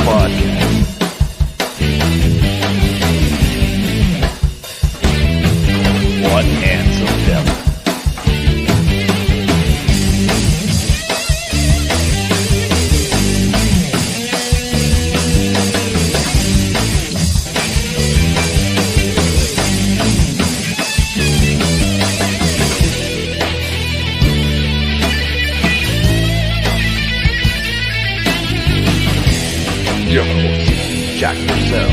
Podcast. One handsome devil. Your host, Jack Purcell.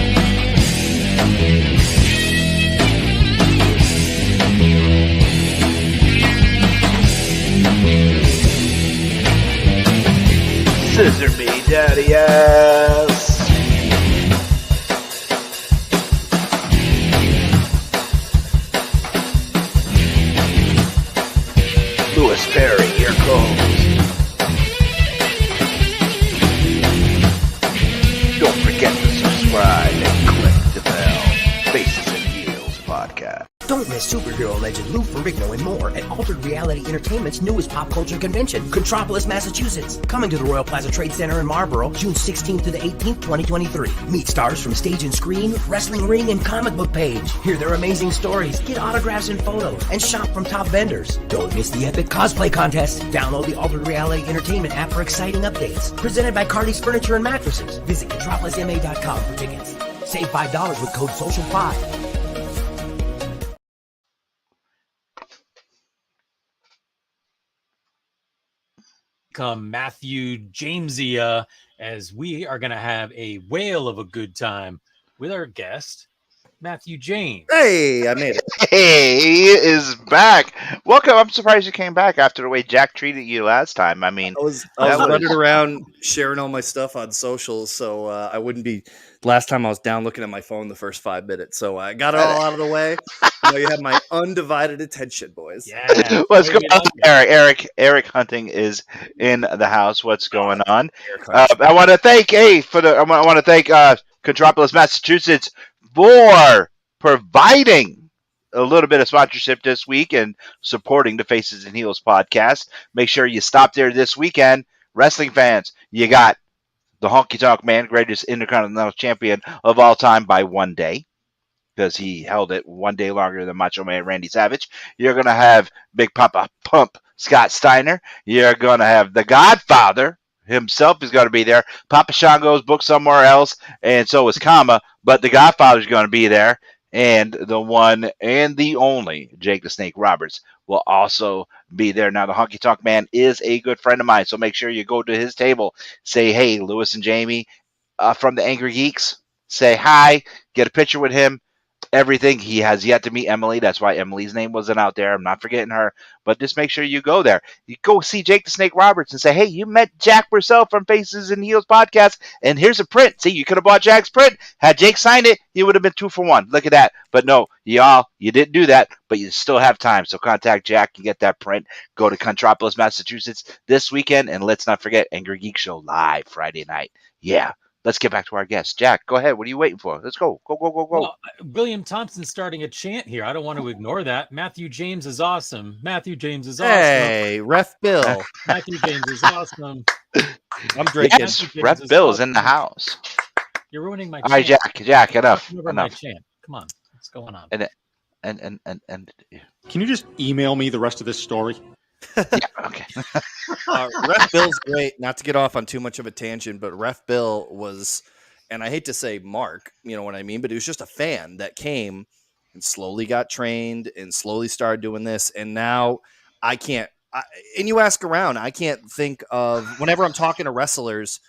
Scissor me, daddy ass. Louis Perry, your co-host. Don't forget to subscribe and click the bell. Faces and Heels Podcast. Don't miss superhero legend Lou Ferrigno and more at Altered Reality Entertainment's newest pop culture convention, Contropolis, Massachusetts. Coming to the Royal Plaza Trade Center in Marlboro, June 16th to the 18th, 2023. Meet stars from stage and screen, wrestling ring, and comic book page. Hear their amazing stories, get autographs and photos, and shop from top vendors. Don't miss the epic cosplay contest. Download the Altered Reality Entertainment app for exciting updates. Presented by Cardi's Furniture and Mattresses. Visit ContropolisMA.com for tickets. Save $5 with code SOCIAL5. Come Matthew Jamesia, as we are going to have a whale of a good time with our guest, Matthew James. Hey, I made it. Hey, he is back. Welcome. I'm surprised you came back after the way Jack treated you last time. I mean, I was that was- running around sharing all my stuff on socials, so I wouldn't be. Last time I was down looking at my phone the first 5 minutes, so I got it all out of the way. Now you have my undivided attention, boys. Yeah. what's going on, Eric Hunting is in the house. What's going on? I want to thank I want to thank Contropolis, Massachusetts for providing a little bit of sponsorship this week and supporting the Faces and Heels podcast. Make sure you stop there this weekend, wrestling fans. You got the Honky Tonk Man, greatest Intercontinental Champion of all time by 1 day, because he held it 1 day longer than Macho Man Randy Savage. You're going to have Big Papa Pump Scott Steiner. You're going to have the Godfather himself is going to be there. Papa Shango's booked somewhere else, and so is Kama, but the Godfather's going to be there. And the one and the only Jake the Snake Roberts will also be there. Now, the Honky Tonk Man is a good friend of mine, so make sure you go to his table. Say, hey, Lewis and Jamie from the Angry Geeks. Say hi. Get a picture with him. Everything. He has yet to meet Emily. That's why Emily's name wasn't out there. I'm not forgetting her. But just make sure you go there. You go see Jake the Snake Roberts and say, hey, you met Jack Purcell from Faces and Heels podcast, and here's a print. See, you could have bought Jack's print. Had Jake signed it, you would have been 2 for 1. Look at that. But no, you didn't do that, but you still have time. So contact Jack and get that print. Go to Contropolis, Massachusetts this weekend, and let's not forget Angry Geek Show live Friday night. Yeah. Let's get back to our guest. Jack, go ahead. What are you waiting for? Let's go. Go. Well, William Thompson's starting a chant here. I don't want to ignore that. Matthew James is awesome. Matthew James is awesome. Hey, Ref Bill. Matthew James is awesome. I'm drinking. Yes, Ref Bill's in the house. You're ruining my All right, chant. Jack, enough. My chant. Come on. What's going on? And Can you just email me the rest of this story? yeah, okay. Ref Bill's great. Not to get off on too much of a tangent, but Ref Bill was, and I hate to say Mark, you know what I mean, but he was just a fan that came and slowly got trained and slowly started doing this. And now and you ask around, I can't think of, whenever I'm talking to wrestlers,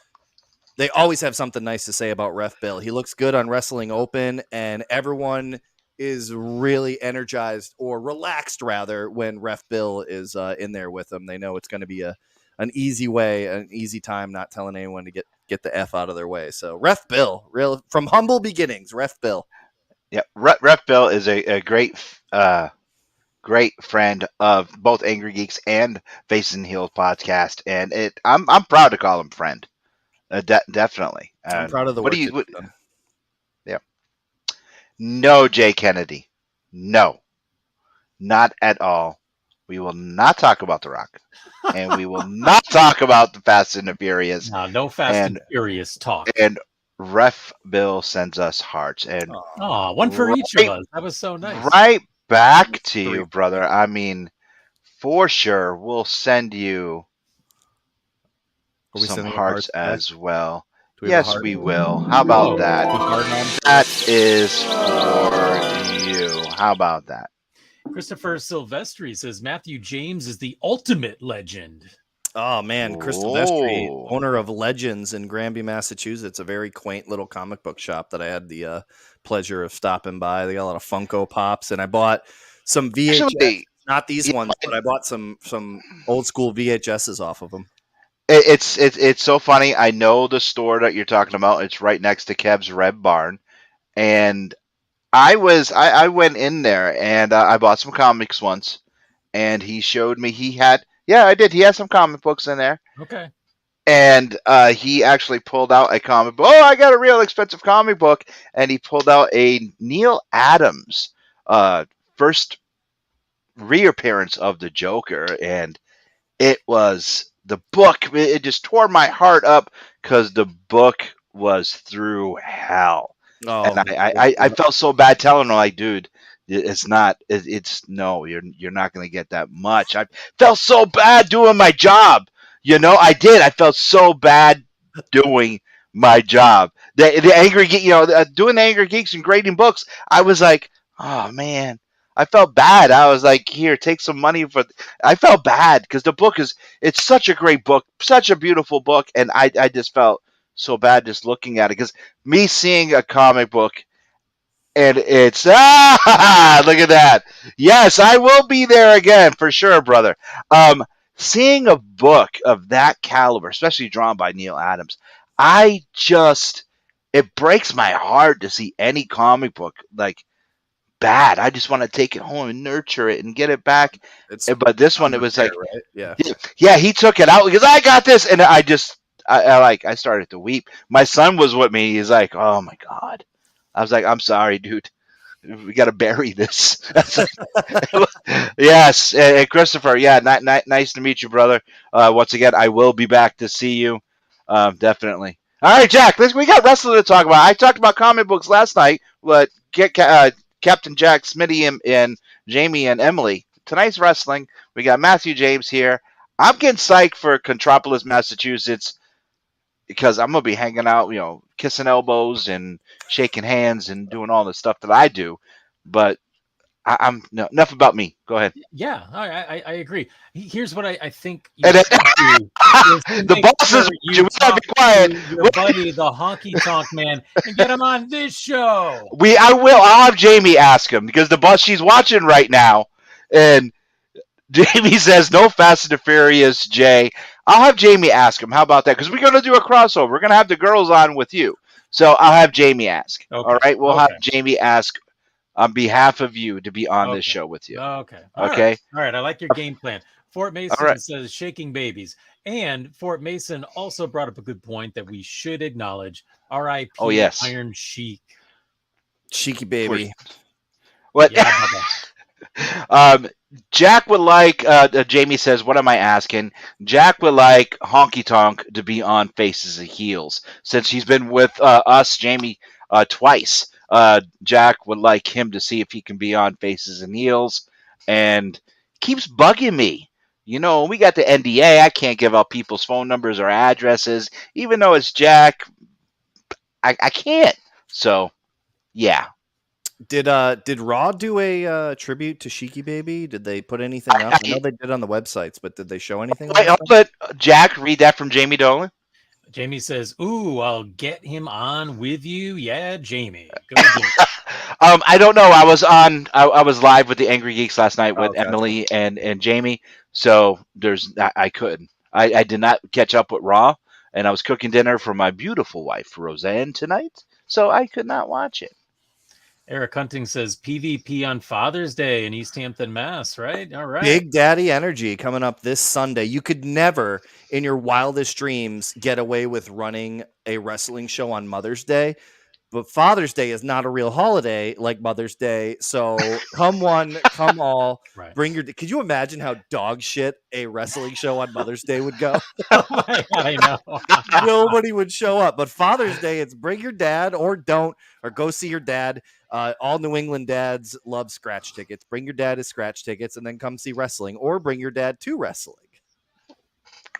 they always have something nice to say about Ref Bill. He looks good on Wrestling Open, and everyone is really energized, or relaxed rather, when Ref Bill is in there with them. They know it's going to be an easy time, not telling anyone to get the F out of their way. So Ref Bill, real from humble beginnings, Ref Bill. Yeah, Ref Bill is a great friend of both Angry Geeks and Faces and Heels podcast, and I'm proud to call him friend. Definitely. I'm proud of the work you've done. Yeah. No, Jay Kennedy. No, not at all. We will not talk about The Rock, and we will not talk about the Fast and the Furious. No Fast and Furious talk. And Ref Bill sends us hearts, and Oh, one for each of us. That was so nice. right back to Three you, for brother. me. I mean, for sure, we'll send you Are we some sending hearts hearts back? as well. Do we have a Yes, heart? we will. How about Whoa. that? Heart on? That is for you. How about that? Christopher Silvestri says Matthew James is the ultimate legend. Oh man, Chris Silvestri, Oh. owner of Legends in Granby, Massachusetts, a very quaint little comic book shop that I had the pleasure of stopping by. They got a lot of Funko Pops, and I bought some VHS, Actually, not these yeah, ones, but I bought some old school VHSs off of them. it's so funny. I know the store that you're talking about. It's right next to Kev's Red Barn, and I went in there and I bought some comics once, and he showed me he had I did. He had some comic books in there, Okay. and he actually pulled out a comic book. Oh, I got a real expensive comic book, and he pulled out a Neil Adams first reappearance of the Joker, and it was the book. It just tore my heart up because the book was through hell, and Oh, I felt so bad telling him, like, dude, it's not. It's no, you're not going to get that much. I felt so bad doing my job. I did. I felt so bad doing my job. The angry geek, doing the angry geeks and grading books. I was like, oh man. I felt bad. I was like, here, take some money for. I felt bad because the book it's such a great book, such a beautiful book, and I just felt so bad just looking at it because me seeing a comic book and it's look at that. Yes, I will be there again for sure, brother. Seeing a book of that caliber, especially drawn by Neil Adams, it breaks my heart to see any comic book like bad. I just want to take it home and nurture it and get it back. it's But this one, it was fair, like, right? Yeah. yeah, he took it out because I got this, and I started to weep. My son was with me. He's like, oh my god. I was like, I'm sorry, dude. We got to bury this. Yes, and Christopher. Yeah, nice to meet you, brother. Once again, I will be back to see you. Definitely. All right, Jack. We got wrestling to talk about. I talked about comic books last night. But Captain Jack, Smitty, and Jamie and Emily. Tonight's wrestling. We got Matthew James here. I'm getting psyched for Contropolis, Massachusetts, because I'm gonna be hanging out, kissing elbows and shaking hands and doing all the stuff that I do. But I'm no, enough about me. Go ahead. Yeah, I agree. Here's what I think you And then- should do. is to The make boss is sure watching. you We gotta talk be quiet. to your buddy, the Honky Tonk Man, and get him on this show. I will. I'll have Jamie ask him because the boss, she's watching right now, and Jamie says no Fast and the Furious, Jay. I'll have Jamie ask him. How about that? Because we're gonna do a crossover. We're gonna have the girls on with you. So I'll have Jamie ask. Okay. All right. We'll have Okay. Jamie ask on behalf of you to be on Okay. this show with you. Okay. Okay. All right. I like your game plan. Fort Mason right. says shaking babies. And Fort Mason also brought up a good point that we should acknowledge. R.I.P. Oh, yes. Iron Sheik. Cheeky baby. What? Yeah, Bubba. Jack would like. Jamie says, "What am I asking?" Jack would like Honky Tonk to be on Faces of Heels since he's been with us, Jamie, twice. Jack would like him to see if he can be on Faces and Heels, and keeps bugging me. We got the NDA. I can't give out people's phone numbers or addresses, even though it's Jack. I can't. So, yeah. Did Raw do a tribute to Sheiky Baby? Did they put anything up? I know they did on the websites, but did they show anything? I'll let Jack read that from Jamie Dolan. Jamie says, "Ooh, I'll get him on with you." Yeah, Jamie. Go, Jamie. I don't know. I was live with the Angry Geeks last night with gotcha. Emily and Jamie. So I couldn't. I did not catch up with Raw, and I was cooking dinner for my beautiful wife Roseanne tonight, so I could not watch it. Eric Hunting says PvP on Father's Day in East Hampton, Mass. Right? All right. Big Daddy Energy coming up this Sunday. You could never, in your wildest dreams, get away with running a wrestling show on Mother's Day. But Father's Day is not a real holiday like Mother's Day. So come one, come all. Right. Bring your. Could you imagine how dog shit a wrestling show on Mother's Day would go? Oh my God, I know. Nobody would show up. But Father's Day, it's bring your dad or don't, or go see your dad. All New England dads love scratch tickets. Bring your dad as scratch tickets and then come see wrestling, or bring your dad to wrestling.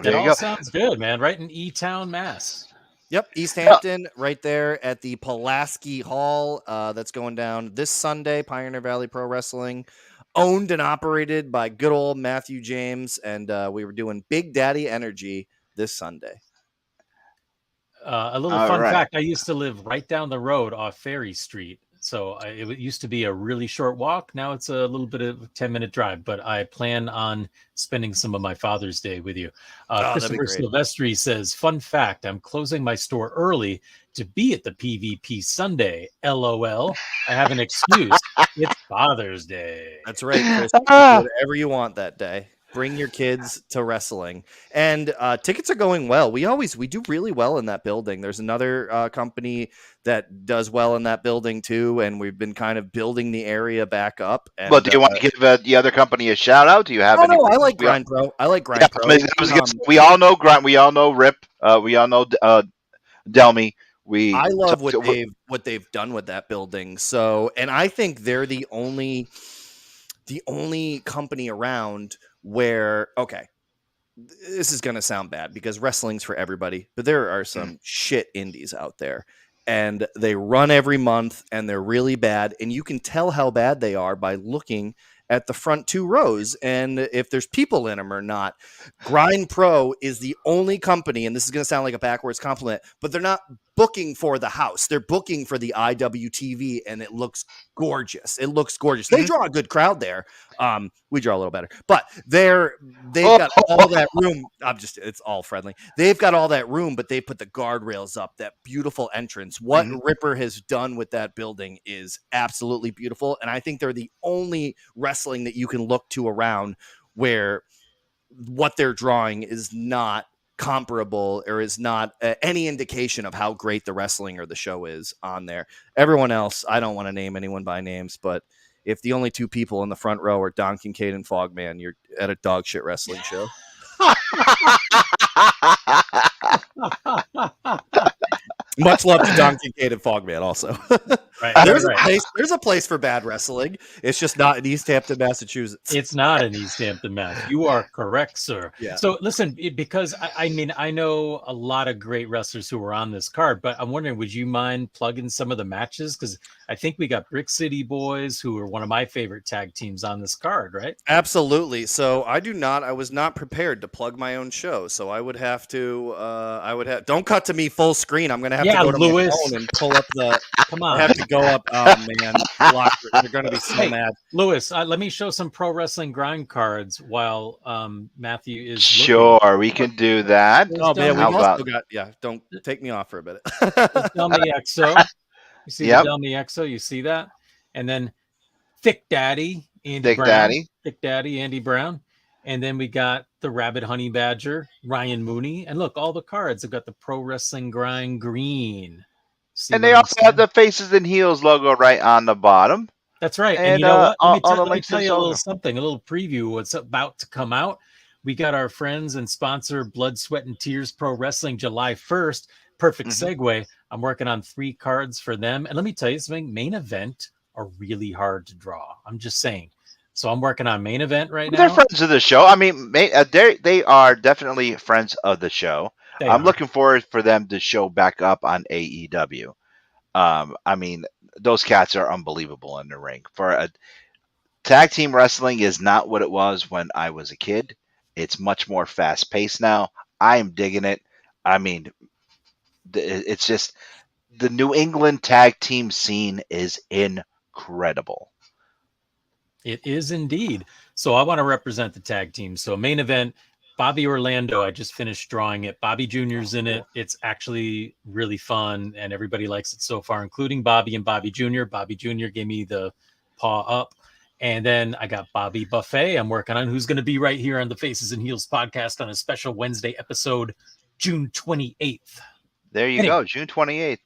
There It you all go. sounds good, man. Right in E-Town, Mass. Yep, East Hampton, right there at the Pulaski Hall. That's going down this Sunday. Pioneer Valley Pro Wrestling, owned and operated by good old Matthew James, and we were doing Big Daddy Energy this Sunday. A little All fun right. fact: I used to live right down the road off Ferry Street, so it used to be a really short walk. Now it's a little bit of a 10-minute drive, but I plan on spending some of my Father's Day with you. that'd be Christopher great. Silvestri says, "Fun fact: I'm closing my store early to be at the PvP Sunday. LOL. I have an excuse. It's Father's Day." That's right, Chris. You can do whatever you want that day. Bring your kids to wrestling, and tickets are going well. We do really well in that building. There's another company that does well in that building too, and we've been kind of building the area back up. And, Well, do you want to give the other company a shout out? Do you have any? no, I like Grind Pro. I like Grind Yeah, Pro. I was gonna say, we all know Grind. We all know Rip. We all know Delmy. I love what they've done with that building. So, and I think they're the only company around where, okay, this is going to sound bad because wrestling's for everybody, but there are some shit indies out there, and they run every month and they're really bad. And you can tell how bad they are by looking at the front two rows and if there's people in them or not. Grind Pro is the only company, and this is going to sound like a backwards compliment, but they're not booking for the house. They're booking for the IWTV, and it looks gorgeous. It looks gorgeous. They draw a good crowd there. We draw a little better, but they've got all that room. It's all friendly. They've got all that room, but they put the guardrails up, that beautiful entrance. What Ripper has done with that building is absolutely beautiful. And I think they're the only wrestling that you can look to around where what they're drawing is not comparable or is not any indication of how great the wrestling or the show is on there. Everyone else, I don't want to name anyone by names, but if the only two people in the front row are Don Kincaid and Fogman, you're at a dog shit wrestling show. Much love to Don Kincaid and Fogman also. Right, There's a place for bad wrestling. It's just not in East Hampton, Massachusetts. It's not in East Hampton, Mass. You are correct, sir. Yeah. So listen, because I mean, I know a lot of great wrestlers who were on this card, but I'm wondering, would you mind plugging some of the matches? Because I think we got Brick City Boys, who are one of my favorite tag teams on this card, right? Absolutely. So I was not prepared to plug my own show. So I would have to, don't cut to me full screen. I'm going to have to go to Lewis. my phone and pull up the, Come on. I have to go up. Oh man, they're going to be so mad. Lewis, let me show some pro wrestling grind cards while Matthew is Sure, looking. we can do that. Oh man, we've How also about- got, don't take me off for a minute. Delmy Exo. You see Yep. the Delmy Exo? You see that? And then Thick Daddy, Andy Thick Brown. Daddy. Thick Daddy, Andy Brown. And then we got the Rabbit Honey Badger, Ryan Mooney. And look, all the cards have got the Pro Wrestling Grind green. See And what they I'm also have saying? the Faces and Heels logo right on the bottom. That's right. And And, you know what? all Let the me links tell is you a little over. something, a little preview of what's about to come out. We got our friends and sponsor Blood, Sweat, and Tears Pro Wrestling July 1st. Perfect segue. I'm working on 3 cards for them. And let me tell you something, main event are really hard to draw. I'm just saying. So I'm working on main event right They're now. friends of the show. I mean, they are definitely friends of the show. They I'm are. looking forward for them to show back up on AEW. I mean, those cats are unbelievable in the ring. For a tag team wrestling is not what it was when I was a kid. It's much more fast paced now. I am digging it. I mean, it's just the New England tag team scene is incredible. It is indeed. So I want to represent the tag team. So main event, Bobby Orlando. I just finished drawing it. Bobby Jr.'s in it. It's actually really fun, and everybody likes it so far, including Bobby and Bobby Jr. Bobby Jr. gave me the paw up. And then I got Bobby Buffet. I'm working on, who's going to be right here on the Faces and Heels podcast on a special Wednesday episode, June 28th. There you Anyway. go, June 28th.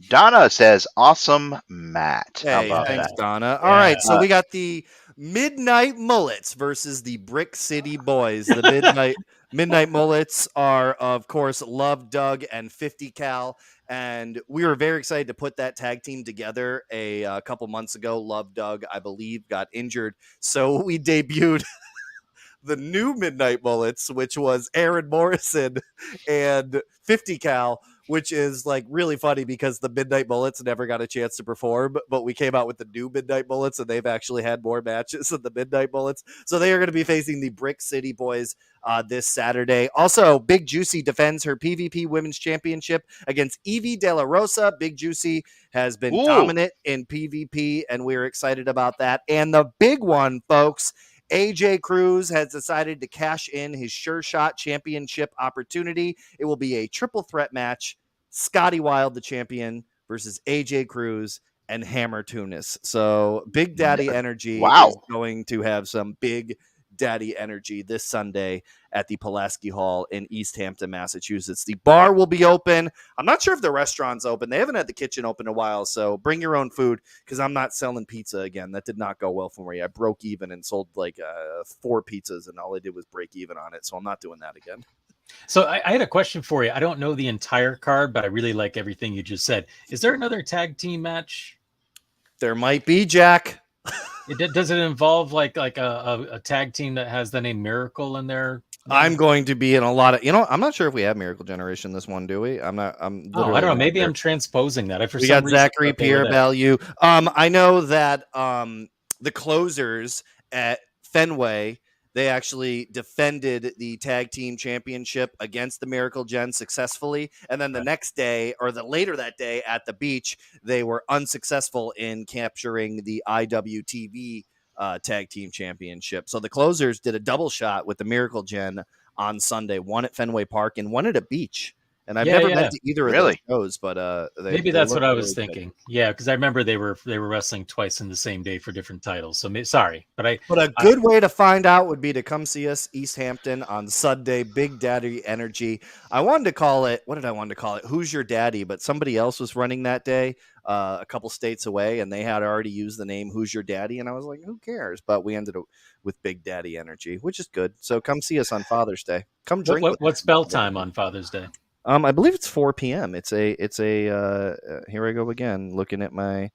Donna says, "Awesome, Matt." How Hey, about thanks, that? Donna. All right, so Uh, we got the Midnight Mullets versus the Brick City Boys. The Midnight Mullets are, of course, Love Doug and 50 Cal, and we were very excited to put that tag team together a couple months ago. Love Doug, I believe, got injured, so we debuted the new Midnight Bullets, which was Aaron Morrison and 50 Cal, which is like really funny because the Midnight Bullets never got a chance to perform, but we came out with the new Midnight Bullets and they've actually had more matches than the Midnight Bullets. So they are going to be facing the Brick City Boys this Saturday. Also, Big Juicy defends her PvP Women's Championship against Evie De La Rosa. Big Juicy has been Ooh. dominant in PvP, and we're excited about that. And the big one, folks, AJ Cruz has decided to cash in his Sure Shot Championship opportunity. It will be a triple threat match. Scotty Wild, the champion, versus AJ Cruz and Hammer Tunis. So Big Daddy Energy Wow. is going to have some Big Daddy energy this Sunday at the Pulaski Hall in East Hampton, Massachusetts. The bar will be open. I'm not sure if the restaurant's open. They haven't had the kitchen open in a while, so bring your own food because I'm not selling pizza again. That did not go well for me. I broke even and sold like 4 pizzas, and all I did was break even on it, so I'm not doing that again. So I had a question for you. I don't know the entire card, but I really like everything you just said. Is there another tag team match? There might be, Jack. Does it involve like a tag team that has the name Miracle in there? I'm going to be in a lot of, I'm not sure if we have Miracle Generation this one, do we? I'm I don't know. Maybe I'm transposing that. We got Zachary Pierre Value. I know that the closers at Fenway, they actually defended the tag team championship against the Miracle Gen successfully. And then the next day, or later that day at the beach, they were unsuccessful in capturing the IWTV tag team championship. So the closers did a double shot with the Miracle Gen on Sunday, one at Fenway Park and one at a beach. And I've never been to either of those shows, but maybe that's what I was thinking. Good. Yeah, because I remember they were wrestling twice in the same day for different titles. So sorry, but a good way to find out would be to come see us East Hampton on Sunday. Big Daddy Energy. I wanted to call it. What did I want to call it? Who's Your Daddy? But somebody else was running that day, a couple states away, and they had already used the name Who's Your Daddy, and I was like, who cares? But we ended up with Big Daddy Energy, which is good. So come see us on Father's Day. Come drink. What's bell time on Father's Day? I believe it's 4 p.m. It's a here I go again, looking at my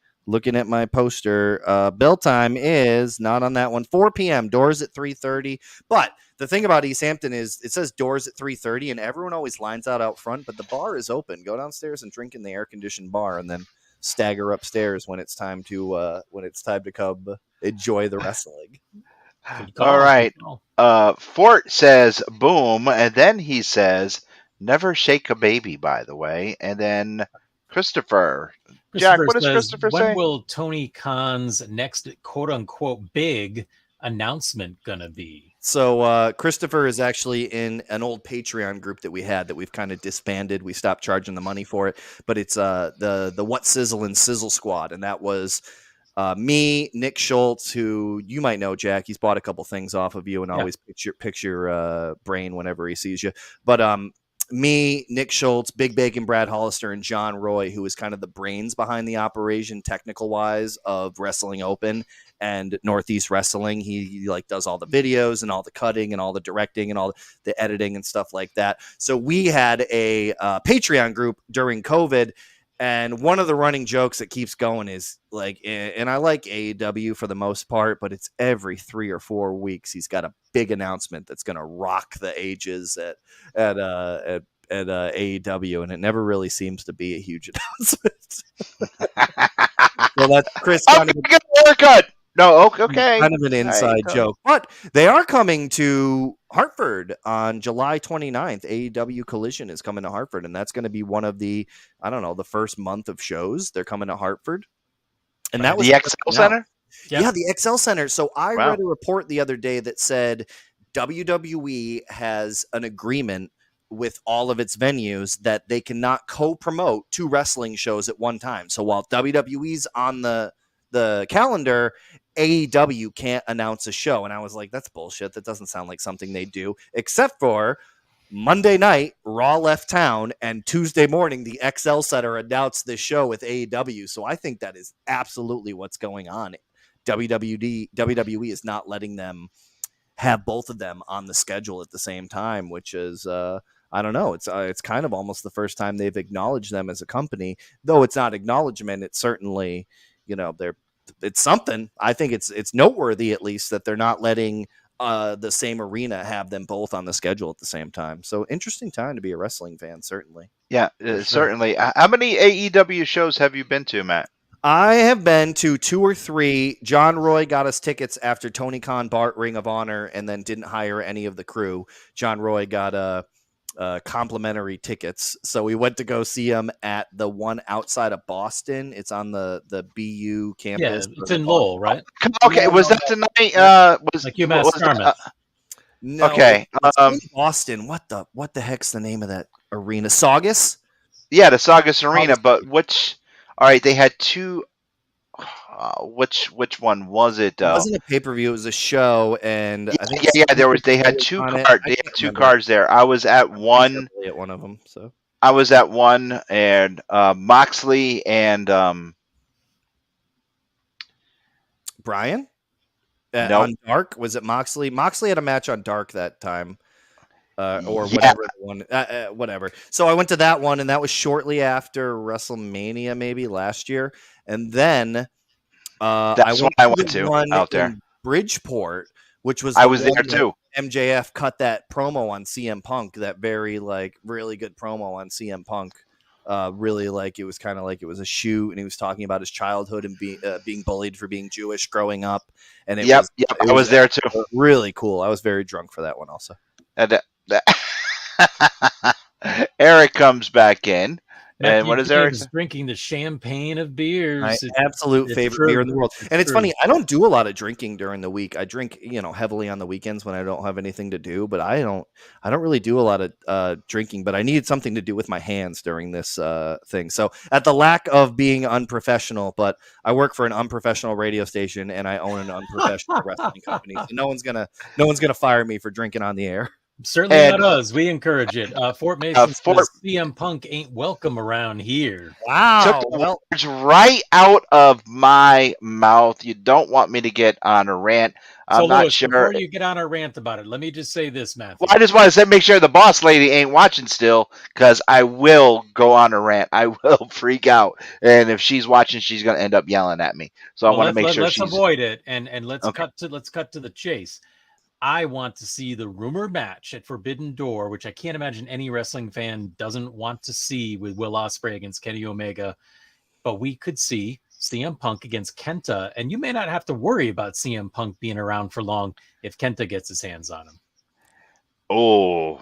poster. Bell time is not on that one. 4 p.m. Doors at 3:30. But the thing about East Hampton is it says doors at 3:30, and everyone always lines out front, but the bar is open. Go downstairs and drink in the air-conditioned bar, and then stagger upstairs when it's time to come enjoy the wrestling. All right. Fort says boom, and then he says, "Never shake a baby," by the way. And then Christopher. Jack, what does Christopher say? When will Tony Khan's next quote-unquote big announcement gonna be? So Christopher is actually in an old Patreon group that we had that we've kind of disbanded. We stopped charging the money for it. But it's the What Sizzle and Sizzle Squad. And that was me, Nick Schultz, who you might know, Jack. He's bought a couple things off of you and always picture Brain whenever he sees you. But me, Nick Schultz, Big Bacon, Brad Hollister, and John Roy, who is kind of the brains behind the operation, technical wise, of Wrestling Open and Northeast Wrestling. He like does all the videos and all the cutting and all the directing and all the editing and stuff like that. So we had a Patreon group during COVID. And one of the running jokes that keeps going is like, and I like AEW for the most part, but it's every 3 or 4 weeks he's got a big announcement that's going to rock the ages at AEW, and it never really seems to be a huge announcement. Well, that's Chris. I'm gonna get a haircut. No, okay. Kind of an inside joke. But they are coming to Hartford on July 29th. AEW Collision is coming to Hartford, and that's going to be one of the, the first month of shows. They're coming to Hartford. And that was the XL Center? Yeah, the XL Center. So I read a report the other day that said WWE has an agreement with all of its venues that they cannot co-promote 2 wrestling shows at one time. So while WWE's on the calendar, AEW can't announce a show. And I was like, that's bullshit. That doesn't sound like something they do, except for Monday night, Raw left town, and Tuesday morning, the XL Center announced this show with AEW. So I think that is absolutely what's going on. WWE is not letting them have both of them on the schedule at the same time, which is I don't know. It's kind of almost the first time they've acknowledged them as a company, though it's not acknowledgement. It's certainly, it's something. I think it's noteworthy at least that they're not letting the same arena have them both on the schedule at the same time. So interesting time to be a wrestling fan, certainly. Yeah, certainly. How many AEW shows have you been to, Matt? I have been to 2 or 3. John Roy got us tickets after Tony Khan bought Ring of Honor and then didn't hire any of the crew. John Roy got complimentary tickets. So we went to go see him at the one outside of Boston. It's on the BU campus. Yeah, it's in Lowell, right? Okay, was that tonight? Was like UMass Dartmouth? No, okay, it's in Boston. What the heck's the name of that arena? Saugus? Yeah, the Saugus Arena. But which? All right, they had 2. Which one was it? It wasn't a pay-per-view. It was a show, and I think they had 2 cards. They had 2 cards there. I was at one. At one of them. So I was at one, and Moxley and Brian. No. On Dark, was it Moxley? Moxley had a match on Dark that time, or whatever one, whatever. So I went to that one, and that was shortly after WrestleMania, maybe last year, and then that's what I went to out there, Bridgeport, which was I was there too. MJF cut that promo on CM Punk, that very really good promo on CM Punk. Really it was kind of like it was a shoot, and he was talking about his childhood and being bullied for being Jewish growing up. And I was there too. Really cool. I was very drunk for that one also. And Eric comes back in. Matthew And what is James Eric? is drinking the champagne of beers. My absolute favorite beer in the world. And it's funny, I don't do a lot of drinking during the week. I drink, heavily on the weekends when I don't have anything to do, but I don't really do a lot of drinking, but I needed something to do with my hands during this thing. So at the lack of being unprofessional, but I work for an unprofessional radio station and I own an unprofessional wrestling company. So no one's gonna fire me for drinking on the air. Certainly not us. We encourage it. Fort Mason says CM Punk ain't welcome around here. Wow. Took the words right out of my mouth. You don't want me to get on a rant. I'm not sure. Before you get on a rant about it, let me just say this, Matthew. Well, I just want to make sure the boss lady ain't watching still, because I will go on a rant. I will freak out. And if she's watching, she's going to end up yelling at me. So I want to make sure let's avoid it, and let's cut to the chase. I want to see the rumor match at Forbidden Door, which I can't imagine any wrestling fan doesn't want to see, with Will Ospreay against Kenny Omega. But we could see CM Punk against Kenta, and you may not have to worry about CM Punk being around for long if Kenta gets his hands on him. Oh,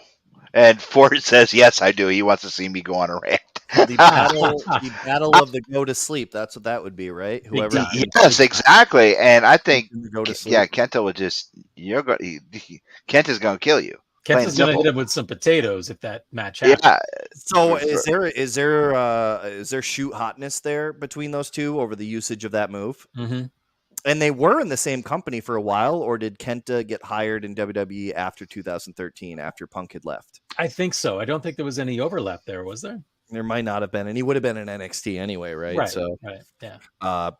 and Ford says, yes, I do. He wants to see me go on a rant. The battle of the go to sleep. That's what that would be, right? Whoever. Yes, exactly. And I think, go to sleep. yeah, Kenta would just, Kenta's going to kill you. Kenta's going to hit him with some potatoes if that match happens. Yeah. So is there shoot hotness there between those two over the usage of that move? Mm-hmm. And they were in the same company for a while, or did Kenta get hired in WWE after 2013, after Punk had left? I think so. I don't think there was any overlap there, was there? There might not have been, and he would have been in NXT anyway, right? Right. So, right. Yeah.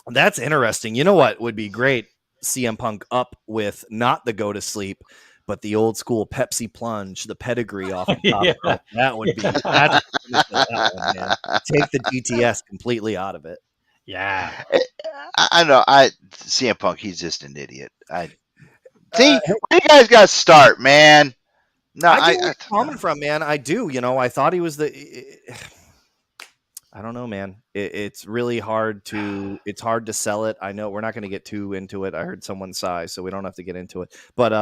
That's interesting. You know what would be great? CM Punk up with not the go to sleep, but the old school Pepsi plunge, the pedigree off the top. Yeah. That would be that one, man. Take the DTS completely out of it. Yeah. I know. CM Punk, he's just an idiot. Where you guys got to start, man? No, I get where you're coming from, man. I do. I thought he was I don't know, man. It's really hard to sell it. I know we're not going to get too into it. I heard someone sigh, so we don't have to get into it. But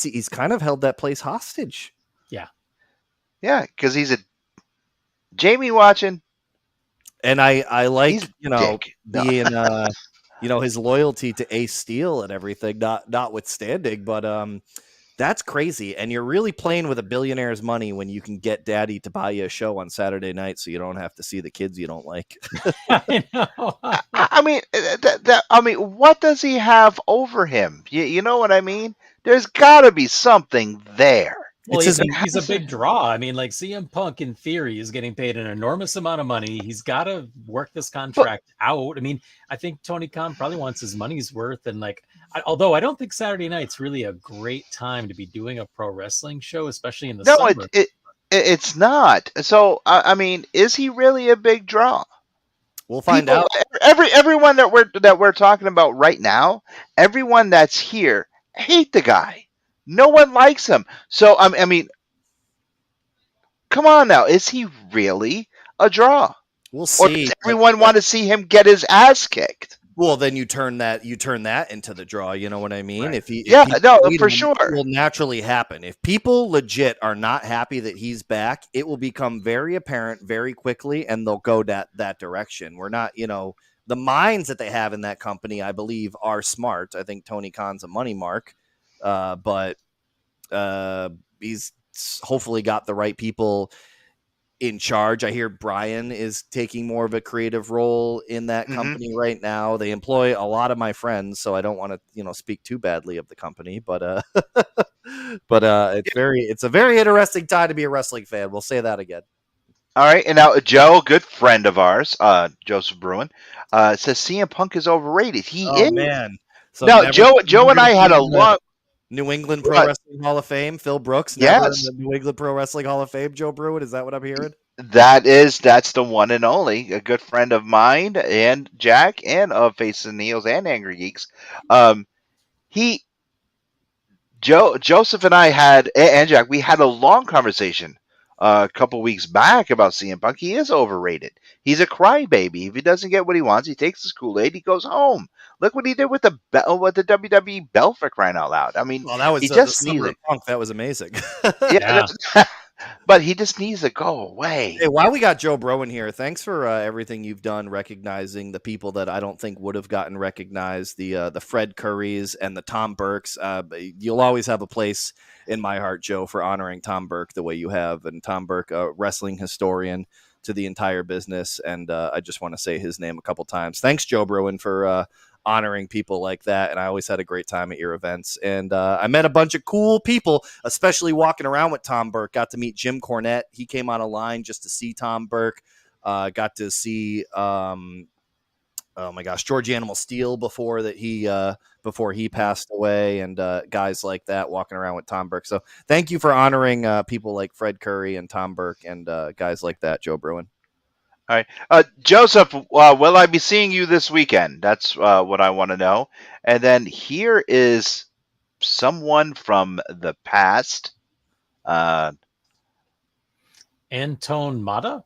he's kind of held that place hostage. Yeah. Yeah, because he's a Jamie watching. And I like, dick. being his loyalty to Ace Steel and everything, notwithstanding, but that's crazy. And you're really playing with a billionaire's money when you can get daddy to buy you a show on Saturday night so you don't have to see the kids you don't like. I know. I mean, what does he have over him? You know what I mean? There's got to be something there. Well, It's he's a big draw. I mean, like CM Punk, in theory, is getting paid an enormous amount of money. He's got to work this contract out. I mean, I think Tony Khan probably wants his money's worth. And although I don't think Saturday night's really a great time to be doing a pro wrestling show, especially in the summer. It's not. So, I mean, is he really a big draw? We'll find out. Everyone that we're talking about right now, everyone that's here hate the guy. No one likes him. So I mean, come on now, is he really a draw? We'll see. Or does everyone want to see him get his ass kicked? Well, then you turn that into the draw. You know what I mean? Right. For sure, it will naturally happen. If people legit are not happy that he's back, it will become very apparent very quickly, and they'll go that direction. We're not, the minds that they have in that company, I believe, are smart. I think Tony Khan's a money mark, but he's hopefully got the right people in charge. I hear Brian is taking more of a creative role in that company right now. They employ a lot of my friends, so I don't want to, speak too badly of the company, but it's a very interesting time to be a wrestling fan. We'll say that again. All right, and now Joe, a good friend of ours, Joseph Bruin, says CM Punk is overrated. Man. So no, Joe and I had a long New England Pro Wrestling Hall of Fame, Phil Brooks. Yes. In the New England Pro Wrestling Hall of Fame, Joe Bruin. Is that what I'm hearing? That's the one and only. A good friend of mine and Jack and of Faces and Neils and Angry Geeks. Joseph and I and Jack, we had a long conversation a couple weeks back about CM Punk. He is overrated. He's a crybaby. If he doesn't get what he wants, he takes his Kool-Aid, he goes home. Look what he did with the WWE belt, for crying out loud. I mean, that was he just needs Punk. That was amazing. Yeah. But he just needs to go away. Hey, while we got Joe Broen here, thanks for everything you've done recognizing the people that I don't think would have gotten recognized, the Fred Currys and the Tom Burks. You'll always have a place in my heart, Joe, for honoring Tom Burke the way you have. And Tom Burke, a wrestling historian to the entire business. And I just want to say his name a couple times. Thanks, Joe Broen, for honoring people like that. And I always had a great time at your events. And I met a bunch of cool people, especially walking around with Tom Burke. Got to meet Jim Cornette. He came on a line just to see Tom Burke. Got to see, George Animal Steel before he passed away, and guys like that walking around with Tom Burke. So thank you for honoring people like Fred Curry and Tom Burke and guys like that, Joe Bruin. All right. Joseph, will I be seeing you this weekend? That's what I want to know. And then here is someone from the past. Antone Mata?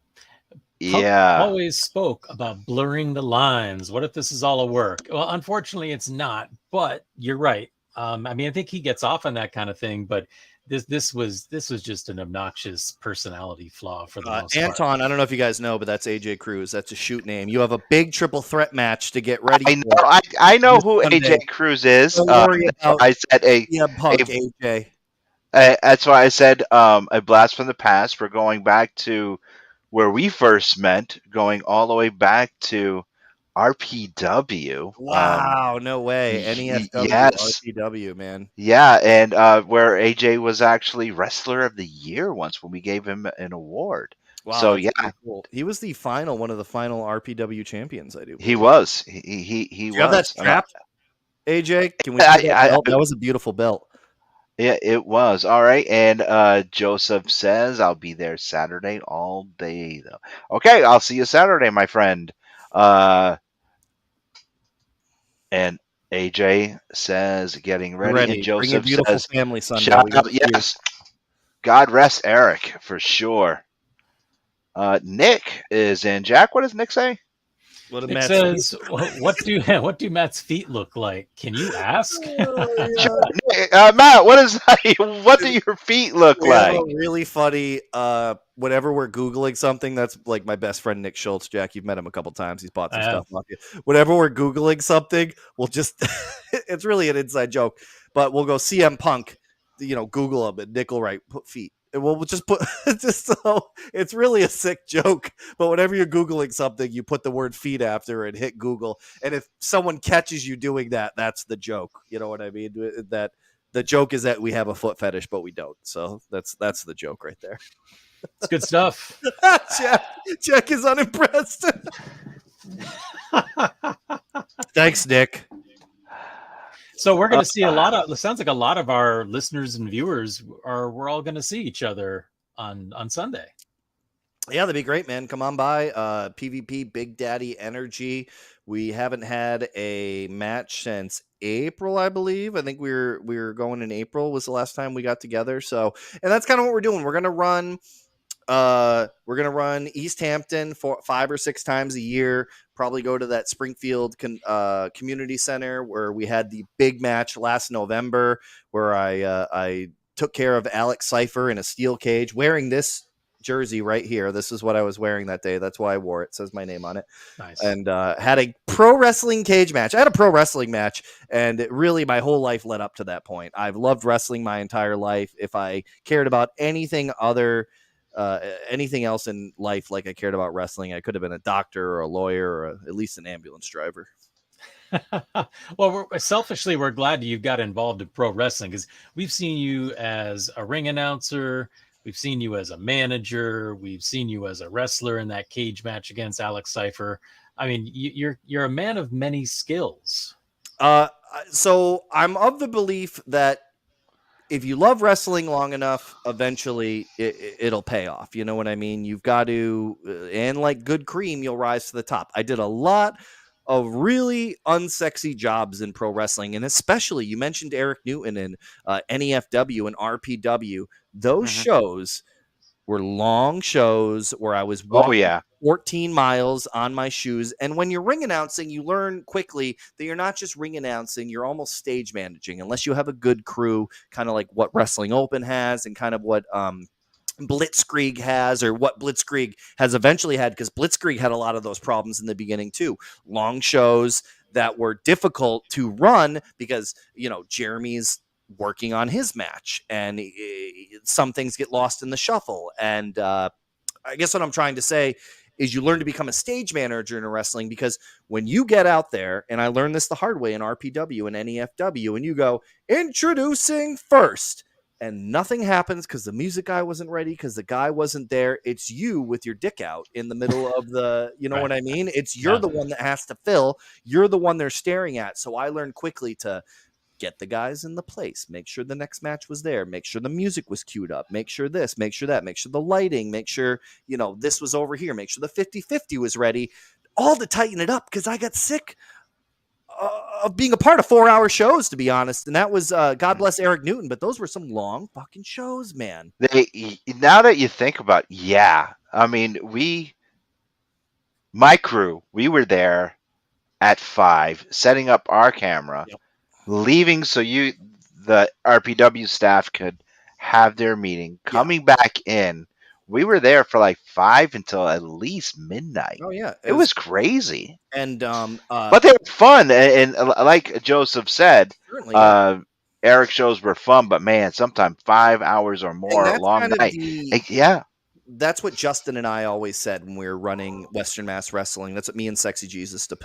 Yeah. Punk always spoke about blurring the lines. What if this is all a work? Well, unfortunately, it's not. But you're right. I think he gets off on that kind of thing, but this was just an obnoxious personality flaw for the most part. Anton, I don't know if you guys know, but that's AJ Cruz. That's a shoot name. You have a big triple threat match to get ready. I know who AJ Cruz is. I said Punk, AJ. That's why I said a blast from the past. We're going back to where we first met, going all the way back to RPW. Wow, no way. NESW, yes. RPW, man. Yeah, and where AJ was actually Wrestler of the Year once when we gave him an award. Wow, so yeah, cool. He was one of the final RPW champions. I do. He was. He you was. Have that strapped, AJ? Can we see that belt? That was a beautiful belt. Yeah, it was. All right. And Joseph says, I'll be there Saturday all day, though. Okay, I'll see you Saturday, my friend. And AJ says, getting ready. And Joseph Bring a beautiful says, family Sunday. Shout out, yes. God rest Eric, for sure. Nick is in. Jack, what does Nick say? It says, what do Matt's feet look like? Can you ask? Matt, what do your feet look like? Really funny. Whenever we're Googling something, that's like my best friend Nick Schultz. Jack, you've met him a couple times. He's bought some stuff off you. Whenever we're Googling something, we'll just it's really an inside joke, but we'll go CM Punk, Google him, and Nick will write put feet. And we'll just put so it's really a sick joke. But whenever you're Googling something, you put the word feet after and hit Google. And if someone catches you doing that, that's the joke. You know what I mean? That The joke is that we have a foot fetish, but we don't. So that's the joke right there. It's good stuff. Jack is unimpressed. Thanks, Nick. So we're going to see it sounds like a lot of our listeners and viewers we're all going to see each other on Sunday. Yeah, that'd be great, man. Come on by. PvP Big Daddy Energy. We haven't had a match since April, I believe. I think we were going in April was the last time we got together. So, and that's kind of what we're doing. We're gonna run East Hampton 5 or 6 times a year. Probably go to that Springfield community center where we had the big match last November, where I took care of Alex Cipher in a steel cage wearing this jersey right here. This is what I was wearing that day. That's why I wore it. It says my name on it. Nice. And had a pro wrestling cage match. I had a pro wrestling match, and really my whole life led up to that point. I've loved wrestling my entire life. If I cared about anything else in life like I cared about wrestling, I could have been a doctor or a lawyer or at least an ambulance driver. Well, selfishly, we're glad you got involved in pro wrestling because we've seen you as a ring announcer. We've seen you as a manager. We've seen you as a wrestler in that cage match against Alex Cipher. I mean, you're a man of many skills. So I'm of the belief that if you love wrestling long enough, eventually it'll pay off. You know what I mean? You've got to, and like good cream, you'll rise to the top. I did a lot of really unsexy jobs in pro wrestling, and especially you mentioned Eric Newton and NEFW and RPW. Those shows were long shows where I was walking 14 miles on my shoes. And when you're ring announcing, you learn quickly that you're not just ring announcing, you're almost stage managing, unless you have a good crew, kind of like what Wrestling Open has and kind of what Blitzkrieg has, or what Blitzkrieg has eventually had, because Blitzkrieg had a lot of those problems in the beginning too. Long shows that were difficult to run because, Jeremy's working on his match and some things get lost in the shuffle. And I guess what I'm trying to say is you learn to become a stage manager in wrestling, because when you get out there, and I learned this the hard way in RPW and NEFW, and you go, introducing first, and nothing happens because the music guy wasn't ready, because the guy wasn't there. It's you with your dick out in the middle of the, right. What I mean? You're the one that has to fill. You're the one they're staring at. So I learned quickly to get the guys in the place, make sure the next match was there, make sure the music was queued up, make sure this, make sure that, make sure the lighting, make sure, this was over here, make sure the 50-50 was ready, all to tighten it up, because I got sick of being a part of 4-hour shows, to be honest. And that was, God bless Eric Newton, but those were some long fucking shows, man. Now that you think about it, I mean, my crew, we were there at 5, setting up our camera, leaving so the RPW staff could have their meeting, coming back in. We were there for like 5 until at least midnight. Oh yeah, it was crazy. And but they were fun, and like Joseph said, Eric's shows were fun. But man, sometimes 5 hours or more, long night. That's what Justin and I always said when we were running Western Mass Wrestling. That's what me and Sexy Jesus, to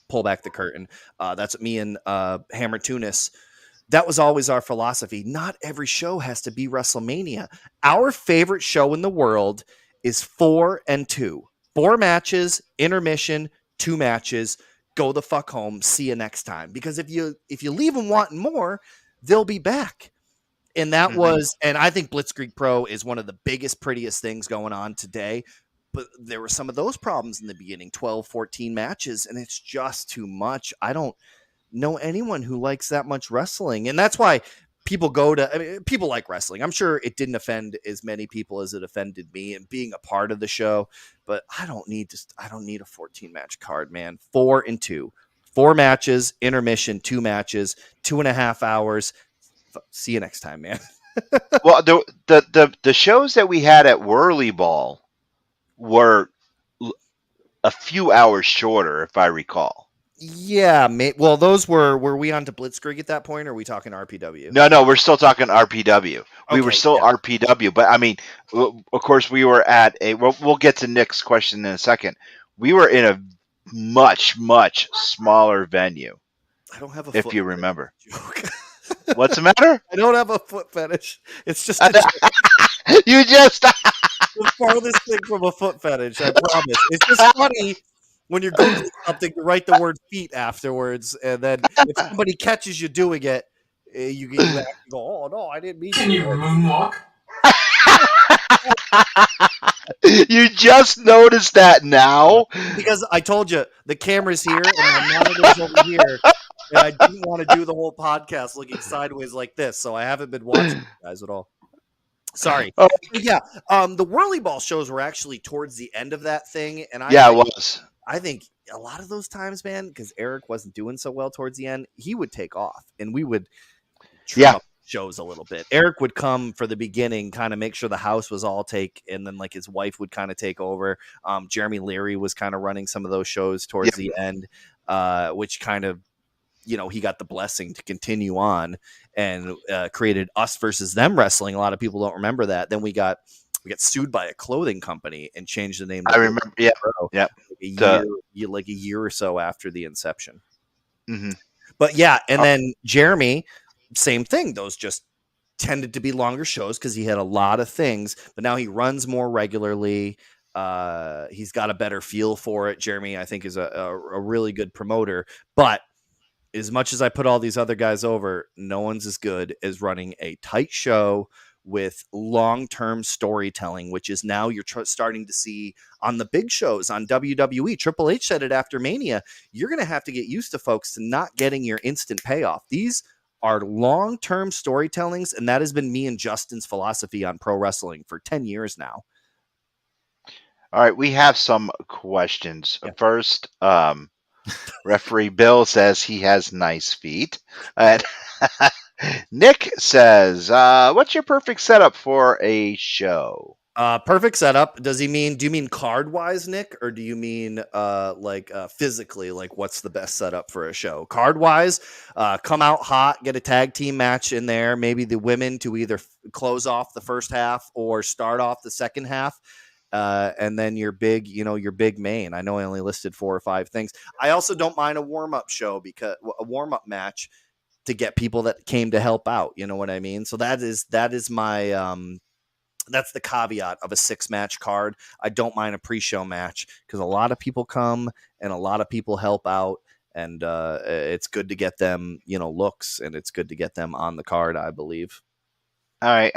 pull back the curtain. That's what me and Hammer Tunis. That was always our philosophy. Not every show has to be WrestleMania. Our favorite show in the world is 4 and 2. 4 matches, intermission, 2 matches. Go the fuck home. See you next time. Because if you leave them wanting more, they'll be back. And that was, and I think Blitzkrieg Pro is one of the biggest, prettiest things going on today. But there were some of those problems in the beginning, 12, 14 matches, and it's just too much. I don't know anyone who likes that much wrestling. And that's why people people like wrestling. I'm sure it didn't offend as many people as it offended me and being a part of the show, but I don't need a 14 match card, man. 4 and 2, 4 matches, intermission, 2 matches, 2.5 hours. See you next time, man. Well, the shows that we had at Whirly Ball were a few hours shorter, if I recall. Yeah, well, those were we on to Blitzkrieg at that point, or are we talking RPW? No, we're still talking RPW. We were still RPW, but I mean, of course, we were at we'll get to Nick's question in a second. We were in a much, much smaller venue. I don't have a if you remember. What's the matter? I don't have a foot fetish. It's just You just the farthest thing from a foot fetish. I promise. It's just funny when you're googling something to write the word feet afterwards, and then if somebody catches you doing it, you actually go, "Oh no, I didn't mean." Can you moonwalk? you just noticed that now. Because I told you the camera's here and the monitor's over here, and I didn't want to do the whole podcast looking sideways like this, so I haven't been watching you guys at all. Sorry. Oh. Yeah. The Whirly Ball shows were actually towards the end of that thing, and Yeah, it was. I think a lot of those times, man, because Eric wasn't doing so well towards the end, he would take off, and we would trim up shows a little bit. Eric would come for the beginning, kind of make sure the house was all take, and then like his wife would kind of take over. Jeremy Leary was kind of running some of those shows towards the end, which kind of, you know, he got the blessing to continue on and created Us Versus Them Wrestling. A lot of people don't remember that. Then we got sued by a clothing company and changed the name. I remember. Yeah. Like a year or so after the inception. Mm-hmm. But yeah, and then Jeremy, same thing. Those just tended to be longer shows because he had a lot of things. But now he runs more regularly. He's got a better feel for it. Jeremy, I think, is a really good promoter. But as much as I put all these other guys over, no one's as good as running a tight show with long-term storytelling, which is now you're starting to see on the big shows on WWE. Triple H said it after Mania. You're going to have to get used to folks to not getting your instant payoff. These are long-term storytellings, and that has been me and Justin's philosophy on pro wrestling for 10 years now. All right, we have some questions. Yeah. First, referee Bill says he has nice feet. Nick says, what's your perfect setup for a show? Perfect setup. Do you mean card wise, Nick, or do you mean physically? Like, what's the best setup for a show? Card wise, come out hot, get a tag team match in there. Maybe the women to either close off the first half or start off the second half. And then your big main. I know I only listed 4 or 5 things. I also don't mind a warm-up show, because a warm-up match to get people that came to help out. You know what I mean? So that is my, that's the caveat of a 6-match card. I don't mind a pre-show match because a lot of people come and a lot of people help out, and it's good to get them, looks, and it's good to get them on the card, I believe. All right.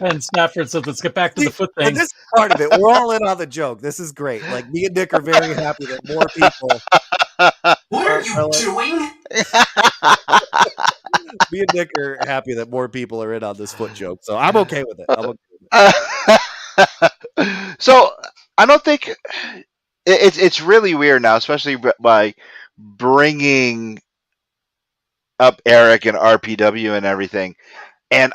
And Stafford says, let's get back to the foot thing. This part of it, we're all in on the joke. This is great. Like, me and Nick are very happy that more people. What are you doing? Me and Nick are happy that more people are in on this foot joke. So I'm okay with it. So I don't think it's really weird now, especially by bringing up Eric and RPW and everything. And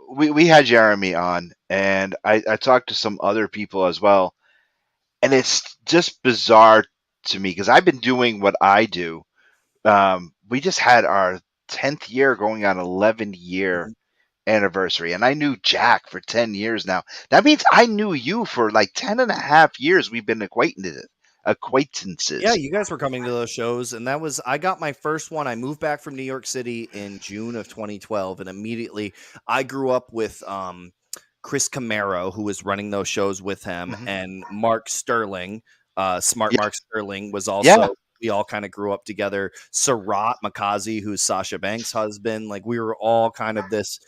we had Jeremy on, and I talked to some other people as well, and it's just bizarre to me because I've been doing what I do. We just had our 10th year going on 11-year anniversary, and I knew Jack for 10 years now. That means I knew you for like 10 and a half years. We've been acquaintances. Yeah, you guys were coming to those shows, and I got my first one. I moved back from New York City in June of 2012, and immediately I grew up with Chris Camaro, who was running those shows with him, and Mark Sterling, Mark Sterling was also. Yeah. We all kind of grew up together. Sarat Makazi, who's Sasha Banks' husband, like we were all kind of this.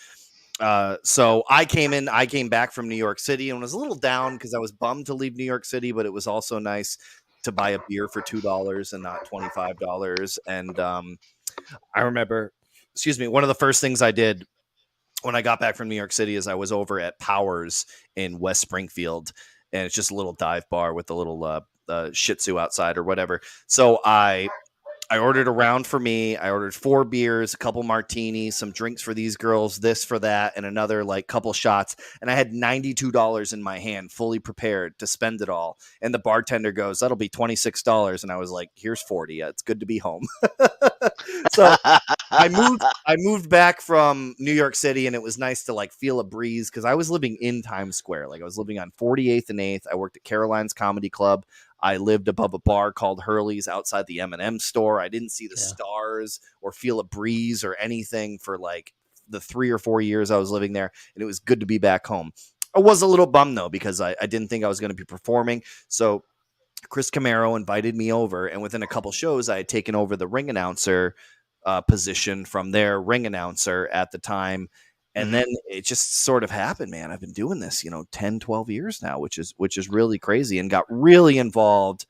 So I came back from New York City and was a little down because I was bummed to leave New York City, but it was also nice to buy a beer for $2 and not $25. And I remember, one of the first things I did when I got back from New York City is I was over at Powers in West Springfield, and it's just a little dive bar with a little Shih Tzu outside or whatever. So I ordered a round for me. I ordered 4 beers, a couple martinis, some drinks for these girls, this for that, and another like couple shots. And I had $92 in my hand, fully prepared to spend it all. And the bartender goes, "That'll be $26." And I was like, "Here's 40. Yeah, it's good to be home." So I moved back from New York City, and it was nice to like feel a breeze because I was living in Times Square. Like I was living on 48th and 8th. I worked at Caroline's Comedy Club. I lived above a bar called Hurley's outside the M&M store. I didn't see the stars or feel a breeze or anything for like the 3 or 4 years I was living there, and it was good to be back home. I was a little bummed though, because I didn't think I was going to be performing. So Chris Camaro invited me over, and within a couple shows, I had taken over the ring announcer position from their ring announcer at the time. And then it just sort of happened, man. I've been doing this, 10, 12 years now, which is really crazy, and got really involved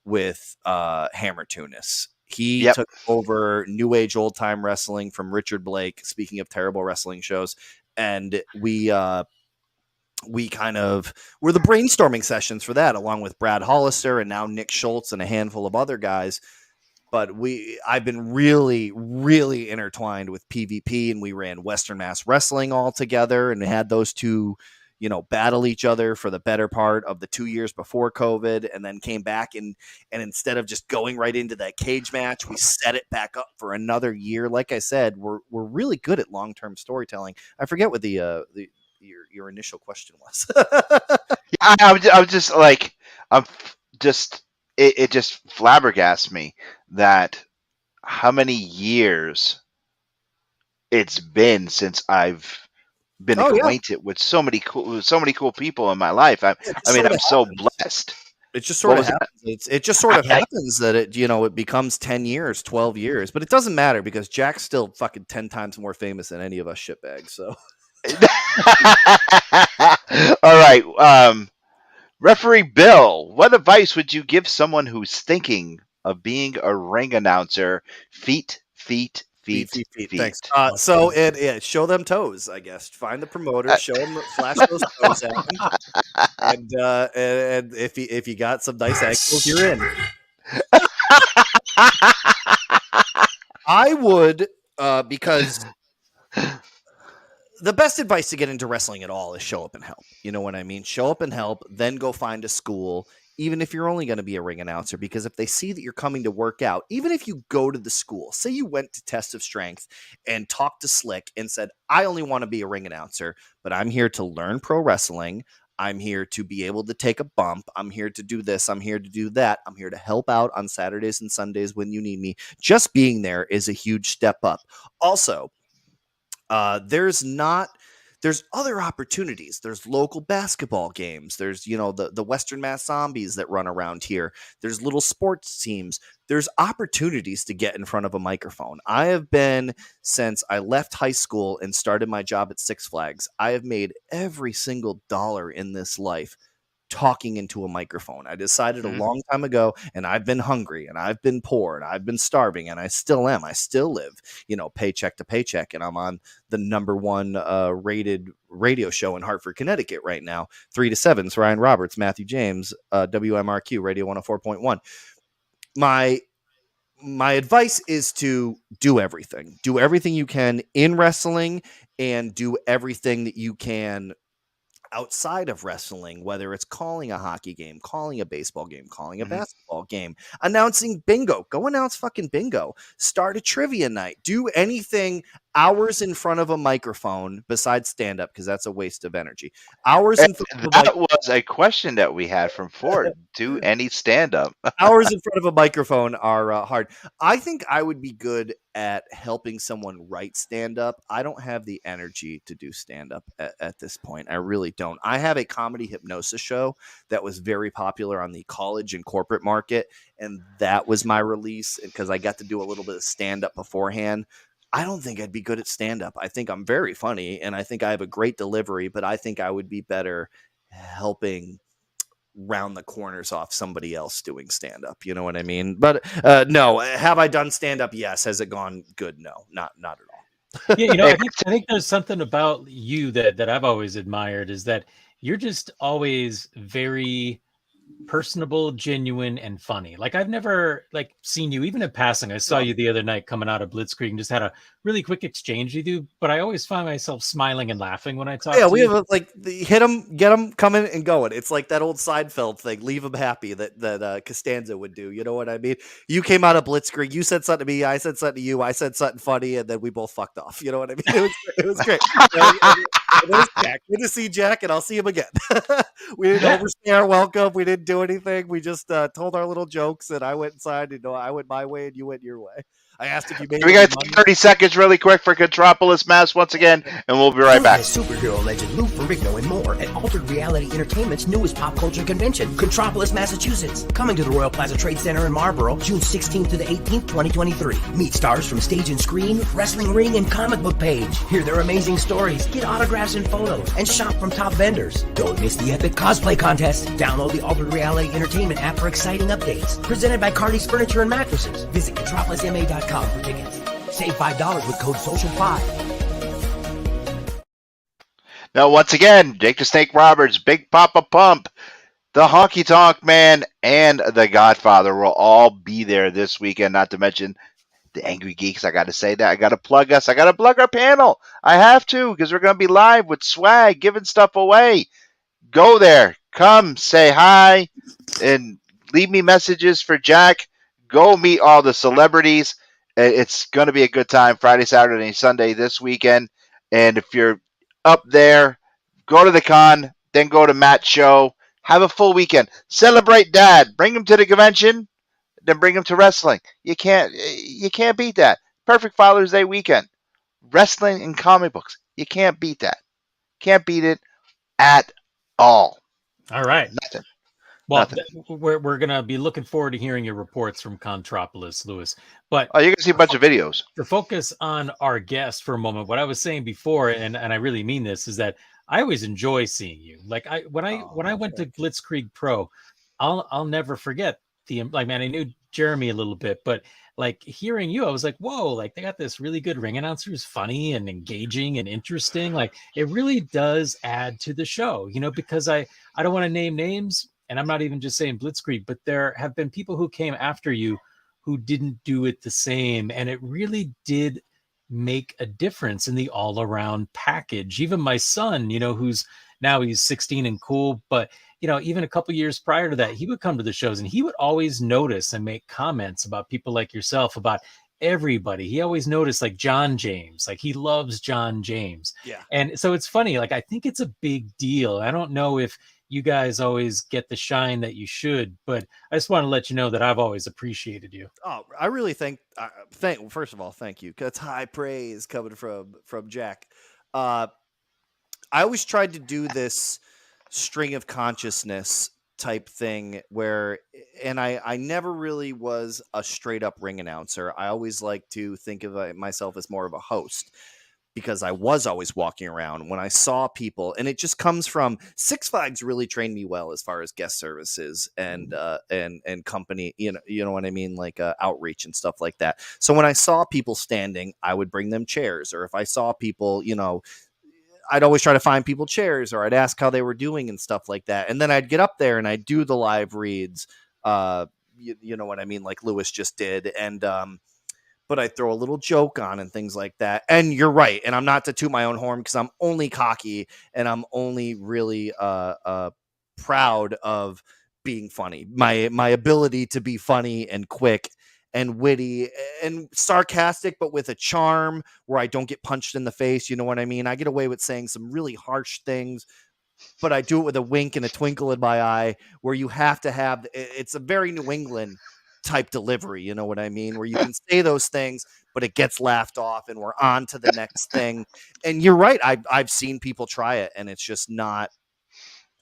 with Hammer Tunis. He took over New Age Old Time Wrestling from Richard Blake, speaking of terrible wrestling shows. And we kind of were the brainstorming sessions for that, along with Brad Hollister and now Nick Schultz and a handful of other guys. But I've been really, really intertwined with PvP, and we ran Western Mass Wrestling all together and had those two, battle each other for the better part of the 2 years before COVID, and then came back and instead of just going right into that cage match, we set it back up for another year. Like I said, we're really good at long-term storytelling. I forget what your initial question was. I was just like, it just flabbergasts me that how many years it's been since I've been acquainted with so many cool people in my life. I'm so blessed. It just sort of happens. It just sort of happens that it becomes 10 years, 12 years, but it doesn't matter because Jack's still fucking 10 times more famous than any of us shitbags. So. All right. Referee Bill, what advice would you give someone who's thinking of being a ring announcer? Feet. Thanks. So show them toes, I guess. Find the promoter, show them, flash those toes at them, and if you got some nice ankles, you're in. I would, because the best advice to get into wrestling at all is show up and help. You know what I mean? Show up and help, then go find a school, even if you're only going to be a ring announcer, because if they see that you're coming to work out, even if you go to the school, say you went to Test of Strength and talked to Slick and said, I only want to be a ring announcer, but I'm here to learn pro wrestling. I'm here to be able to take a bump. I'm here to do this. I'm here to do that. I'm here to help out on Saturdays and Sundays when you need me. Just being there is a huge step up. Also, there's other opportunities. There's local basketball games. There's, the Western Mass Zombies that run around here. There's little sports teams. There's opportunities to get in front of a microphone. I have been, since I left high school and started my job at Six Flags, I have made every single dollar in this life talking into a microphone. I decided a long time ago, and I've been hungry and I've been poor and I've been starving, and I still am. I still live, paycheck to paycheck, and I'm on the #1 rated radio show in Hartford, Connecticut right now. 3 to 7. It's Ryan Roberts, Matthew James, WMRQ Radio 104.1. My advice is to do everything. Do everything you can in wrestling, and do everything that you can outside of wrestling, whether it's calling a hockey game, calling a baseball game, calling a basketball game, announcing bingo. Go announce fucking bingo. Start a trivia night. Do anything hours in front of a microphone besides stand-up, because that's a waste of energy. Hours in front of that was a question that we had from Ford. Do any stand-up. Hours in front of a microphone are hard. I think I would be good at helping someone write stand-up. I don't have the energy to do stand-up at this point. I really don't. I have a comedy hypnosis show that was very popular on the college and corporate market, and that was my release because I got to do a little bit of stand-up beforehand. I don't think I'd be good at stand-up. I think I'm very funny, and I think I have a great delivery, but I think I would be better helping round the corners off somebody else doing stand-up. You know what I mean? But no. Have I done stand-up? Yes. Has it gone good? No, not at all. Yeah, I think there's something about you that I've always admired, is that you're just always very personable, genuine, and funny. Like, I've never seen you, even in passing. I saw you the other night coming out of Blitzkrieg and just had a really quick exchange with you, but I always find myself smiling and laughing when I talk to you. We have hit them, get them coming and going. It's like that old Seinfeld thing, leave them happy, that Costanza would do. You know what I mean? You came out of Blitzkrieg, you said something to me, I said something to you, I said something funny, and then we both fucked off. You know what I mean? It was great. There's Jack. Good to see Jack, and I'll see him again. We didn't overstay our welcome. We didn't do anything. We just told our little jokes, and I went inside. And I went my way, and you went your way. I asked if you made. We got 30 seconds really quick for Contropolis Mass once again, and we'll be right back. Superhero legend Lou Ferrigno and more at Altered Reality Entertainment's newest pop culture convention, Contropolis, Massachusetts. Coming to the Royal Plaza Trade Center in Marlborough, June 16th to the 18th, 2023. Meet stars from stage and screen, wrestling ring, and comic book page. Hear their amazing stories, get autographs and photos, and shop from top vendors. Don't miss the epic cosplay contest. Download the Altered Reality Entertainment app for exciting updates. Presented by Cardi's Furniture and Mattresses. Visit ContropolisMA.com for tickets. Save $5 with code SOCIAL5. Now, once again, Jake the Snake Roberts, Big Papa Pump, the Honky Tonk Man, and the Godfather will all be there this weekend, not to mention the Angry Geeks. I got to say that. I got to plug us. I got to plug our panel. I have to, because we're going to be live with swag, giving stuff away. Go there. Come, say hi, and leave me messages for Jack. Go meet all the celebrities. It's going to be a good time Friday, Saturday, and Sunday this weekend. And if you're up there, go to the con, then go to Matt's show. Have a full weekend. Celebrate Dad. Bring him to the convention, then bring him to wrestling. You can't beat that. Perfect Father's Day weekend. Wrestling and comic books. You can't beat that. Can't beat it at all. All right. Nothing. Well, we're going to be looking forward to hearing your reports from Contropolis, Lewis. But you're going to see a bunch of videos. To focus on our guest for a moment, what I was saying before, and I really mean this, is that I always enjoy seeing you. Like when I went to Blitzkrieg Pro, I'll never forget I knew Jeremy a little bit, but like hearing you, I was like, whoa, like they got this really good ring announcer who's funny and engaging and interesting. Like it really does add to the show, because I don't want to name names. And I'm not even just saying Blitzkrieg, but there have been people who came after you who didn't do it the same. And it really did make a difference in the all around package. Even my son, who's now he's 16 and cool, but even a couple years prior to that, he would come to the shows and he would always notice and make comments about people like yourself, about everybody. He always noticed like John James, like he loves John James. Yeah. And so it's funny, like I think it's a big deal. I don't know if you guys always get the shine that you should, but I just want to let you know that I've always appreciated you. Oh, I really first of all, thank you. That's high praise coming from Jack. I always tried to do this string of consciousness type thing and I never really was a straight up ring announcer. I always like to think of myself as more of a host, because I was always walking around when I saw people, and it just comes from Six Flags really trained me well as far as guest services and company, you know what I mean? Like outreach and stuff like that. So when I saw people standing, I would bring them chairs, or if I saw people, I'd always try to find people chairs, or I'd ask how they were doing and stuff like that. And then I'd get up there and I'd do the live reads, you know what I mean? Like Lewis just did. And, but I throw a little joke on and things like that. And you're right. And I'm not to toot my own horn, because I'm only cocky and I'm only really proud of being funny. My ability to be funny and quick and witty and sarcastic, but with a charm where I don't get punched in the face. You know what I mean? I get away with saying some really harsh things, but I do it with a wink and a twinkle in my eye, where you have to have, it's a very New England type delivery, you know what I mean, where you can say those things but it gets laughed off and we're on to the next thing. And you're right, I've seen people try it and it's just not,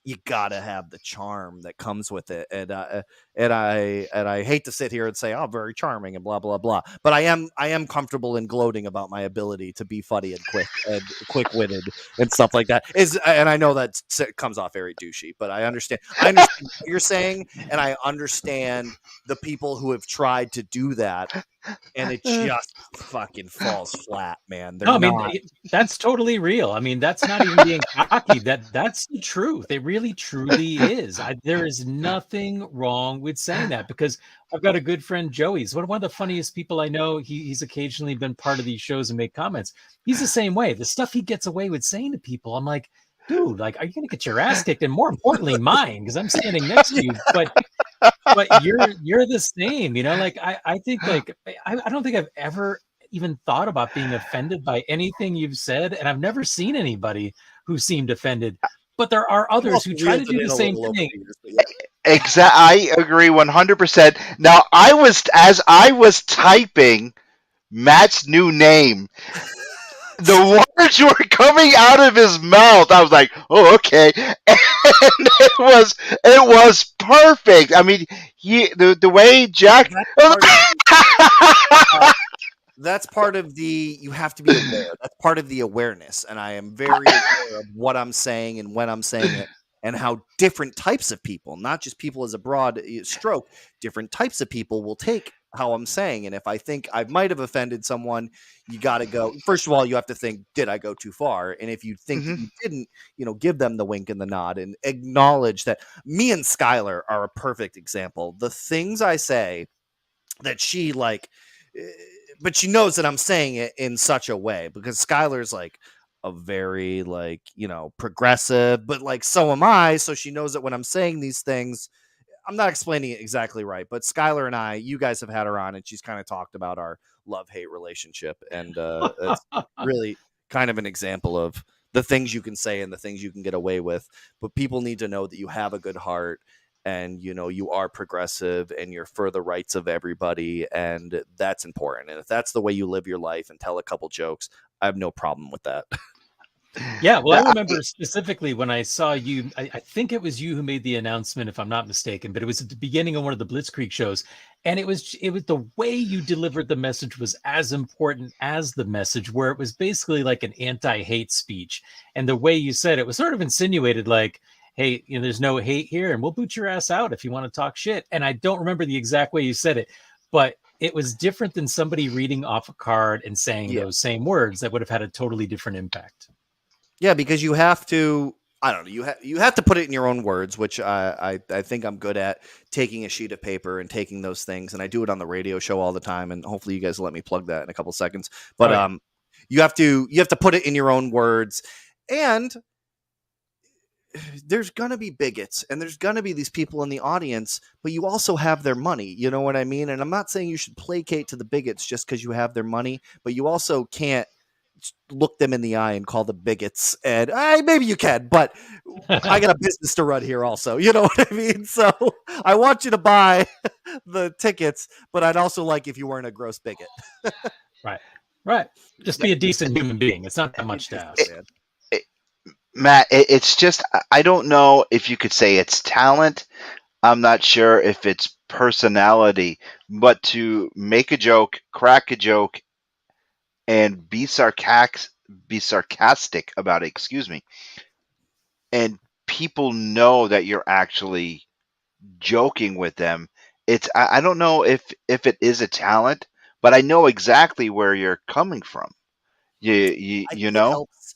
you gotta have the charm that comes with it. And I hate to sit here and say, oh, very charming and blah blah blah, but I am comfortable in gloating about my ability to be funny and quick-witted and stuff like that. And I know that comes off very douchey, but I understand what you're saying, and I understand the people who have tried to do that, and it just fucking falls flat, man. That's totally real. I mean, that's not even being cocky. That's the truth. It really truly is. There is nothing wrong with saying that, because I've got a good friend, Joey. He's one of the funniest people I know. He's occasionally been part of these shows and made comments. He's the same way. The stuff he gets away with saying to people, I'm like, dude, like, are you going to get your ass kicked? And more importantly, mine, because I'm standing next to you. But you're the same, like I think, like I don't think I've ever even thought about being offended by anything you've said, and I've never seen anybody who seemed offended. But there are others who try to do the same thing. I agree 100%. Now, as I was typing Matt's new name, the words were coming out of his mouth. I was like, "Oh, okay," and it was perfect. I mean, the way Jack. That's part of the, you have to be aware. That's part of the awareness. And I am very aware of what I'm saying and when I'm saying it, and how different types of people, not just people as a broad stroke, different types of people will take how I'm saying. And if I think I might have offended someone, you got to go. First of all, you have to think, did I go too far? And if you think that you didn't, give them the wink and the nod and acknowledge that. Me and Skylar are a perfect example. The things I say that she like, but she knows that I'm saying it in such a way, because Skylar's like a very progressive, but like so am I. So she knows that when I'm saying these things, I'm not explaining it exactly right. But Skylar and I, you guys have had her on, and she's kind of talked about our love-hate relationship, and it's really kind of an example of the things you can say and the things you can get away with. But people need to know that you have a good heart, and you are progressive, and you're for the rights of everybody, and that's important. And if that's the way you live your life and tell a couple jokes, I have no problem with that. Yeah, well, I remember specifically when I saw you, I think it was you who made the announcement, if I'm not mistaken, but it was at the beginning of one of the Blitzkrieg shows, and it was the way you delivered the message was as important as the message, where it was basically like an anti-hate speech, and the way you said it was sort of insinuated like, hey, there's no hate here, and we'll boot your ass out if you want to talk shit. And I don't remember the exact way you said it, but it was different than somebody reading off a card and saying those same words that would have had a totally different impact. Yeah, because you have to, I don't know, you have to put it in your own words, which I think I'm good at, taking a sheet of paper and taking those things. And I do it on the radio show all the time. And hopefully you guys will let me plug that in a couple seconds. But you have to put it in your own words. And there's going to be bigots, and there's going to be these people in the audience, but you also have their money. You know what I mean? And I'm not saying you should placate to the bigots just because you have their money, but you also can't look them in the eye and call them bigots. And maybe you can, but I got a business to run here also. You know what I mean? So I want you to buy the tickets, but I'd also like if you weren't a gross bigot. Right. Just be a decent human being. It's not that much to ask. Matt, it's just, I don't know if you could say it's talent. I'm not sure if it's personality, but to make a joke, crack a joke, and be sarcastic about it, and people know that you're actually joking with them. I don't know if it is a talent, but I know exactly where you're coming from. You know? It helps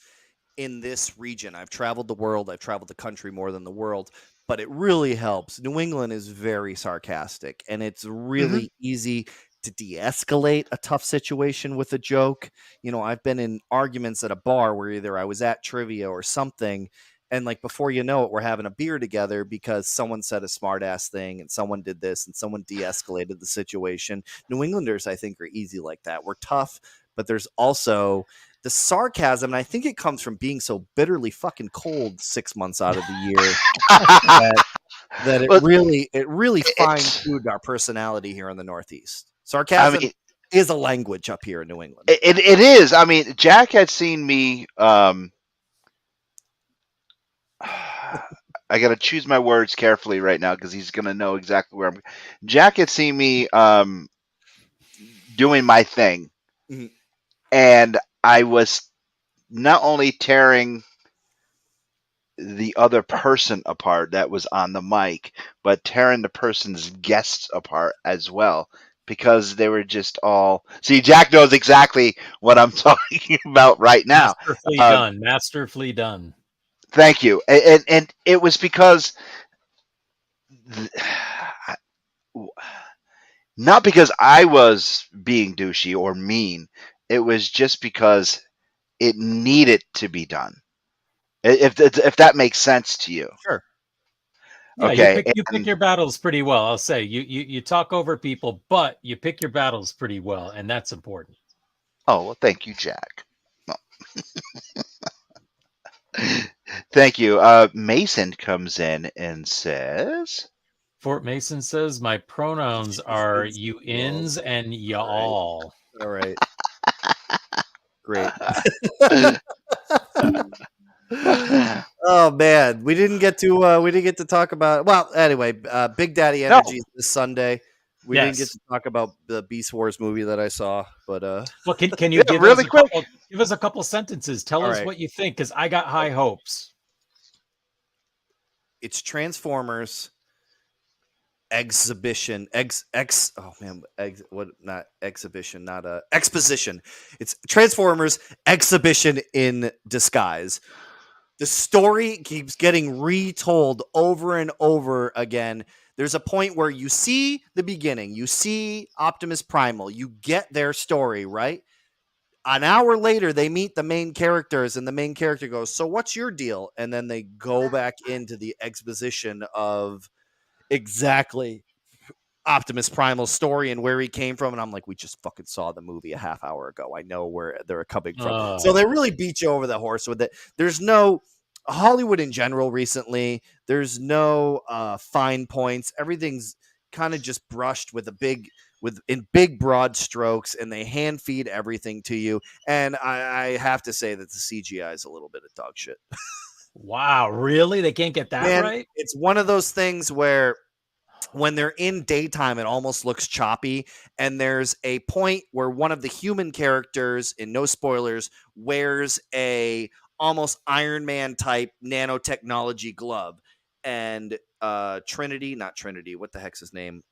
in this region. I've traveled the world. I've traveled the country more than the world, but it really helps. New England is very sarcastic, and it's really easy to de-escalate a tough situation with a joke. I've been in arguments at a bar where either I was at trivia or something, and like before you know it, we're having a beer together because someone said a smart ass thing and someone did this and someone de-escalated the situation. New Englanders, I think, are easy like that. We're tough, but there's also the sarcasm, and I think it comes from being so bitterly fucking cold 6 months out of the year that it really fine-tuned our personality here in the Northeast. Sarcasm is a language up here in New England. It is. I mean, Jack had seen me. I got to choose my words carefully right now because he's going to know exactly where I'm. Jack had seen me doing my thing, and I was not only tearing the other person apart that was on the mic, but tearing the person's guests apart as well, because they were just all. See, Jack knows exactly what I'm talking about right now. Masterfully done. Thank you. And it was because, not because I was being douchey or mean, it was just because it needed to be done. If that makes sense to you. Sure. Yeah, okay. You pick your battles pretty well. I'll say you talk over people, but you pick your battles pretty well, and that's important. Oh, well, thank you, Jack. No. Thank you. Mason comes in and says, Fort Mason says my pronouns are you ins and y'all. All right. Great. Oh man, we didn't get to talk about. Well, anyway, Big Daddy No. Energy this Sunday. We didn't get Yes. to talk about the Beast Wars movie that I saw, but Well, can you Yeah, give really us quick. give us a couple sentences? Tell All us right. what you think, because I got high hopes. it's Transformers exhibition exposition. It's Transformers exhibition in disguise. The story keeps getting retold over and over again. There's a point where you see the beginning, you see Optimus Primal, you get their story, right? An hour later, they meet the main characters, and the main character goes, "So what's your deal?" And then they go back into the exposition of exactly Optimus Primal's story and where he came from. And I'm like, we just fucking saw the movie a half hour ago. I know where they're coming from. So they really beat you over the horse with it. There's no Hollywood in general recently. There's no fine points. Everything's kind of just brushed with in big broad strokes, and they hand feed everything to you. And I have to say that the CGI is a little bit of dog shit. Wow, really? They can't get that Man, right? it's one of those things where when they're in daytime, it almost looks choppy. And there's a point where one of the human characters, in no spoilers, wears a almost Iron Man type nanotechnology glove. And Trinity, not Trinity, what the heck's his name?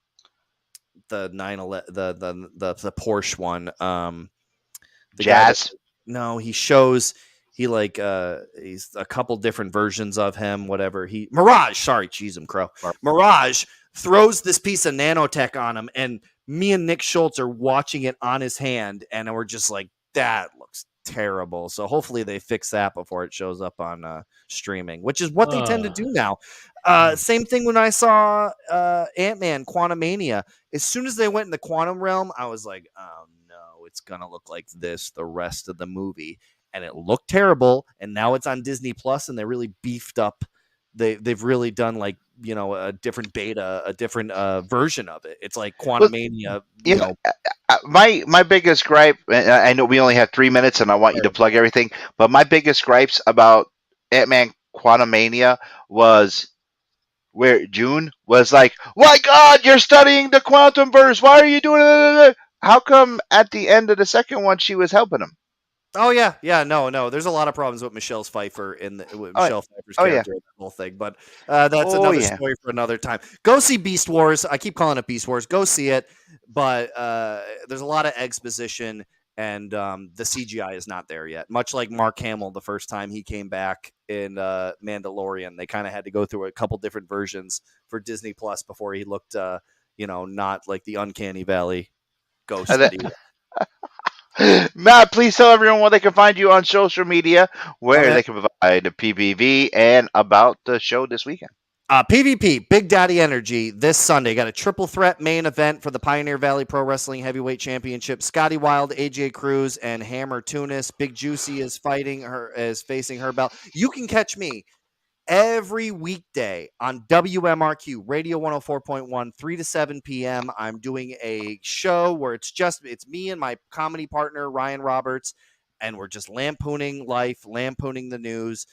The 911, the Porsche one. The guy Jazz. no, he shows he's a couple different versions of him, whatever. Mirage, sorry, jeez, I'm crow. Mirage throws this piece of nanotech on him, and me and Nick Schultz are watching it on his hand, and we're just like, that looks terrible. So hopefully they fix that before it shows up on streaming, which is what they tend to do now. Same thing when I saw Ant-Man Quantumania. As soon as they went in the quantum realm, I was like, oh no, it's gonna look like this the rest of the movie. And it looked terrible, and now it's on Disney Plus, and they really beefed up. They've really done a different beta, a different version of it. It's like Quantumania. My biggest gripe. I know we only have 3 minutes, and I want you to plug everything. But my biggest gripes about Ant-Man Quantumania was where June was like, "My God, you're studying the quantum verse. Why are you doing it?" How come at the end of the second one she was helping him? Oh yeah, no. There's a lot of problems with Michelle Pfeiffer Michelle Pfeiffer's character in the whole thing, but that's another story for another time. Go see Beast Wars. I keep calling it Beast Wars. Go see it, but there's a lot of exposition, and the CGI is not there yet. Much like Mark Hamill the first time he came back in Mandalorian, they kind of had to go through a couple different versions for Disney Plus before he looked, not like the Uncanny Valley ghost. Matt, please tell everyone where they can find you on social media, where they can provide the PVV and about the show this weekend. PvP, Big Daddy Energy, this Sunday. Got a triple threat main event for the Pioneer Valley Pro Wrestling Heavyweight Championship. Scotty Wild, AJ Cruz, and Hammer Tunis. Big Juicy is facing her belt. You can catch me every weekday on WMRQ Radio 104.1, 3 to 7 p.m. I'm doing a show where it's me and my comedy partner, Ryan Roberts, and we're just lampooning life, lampooning the news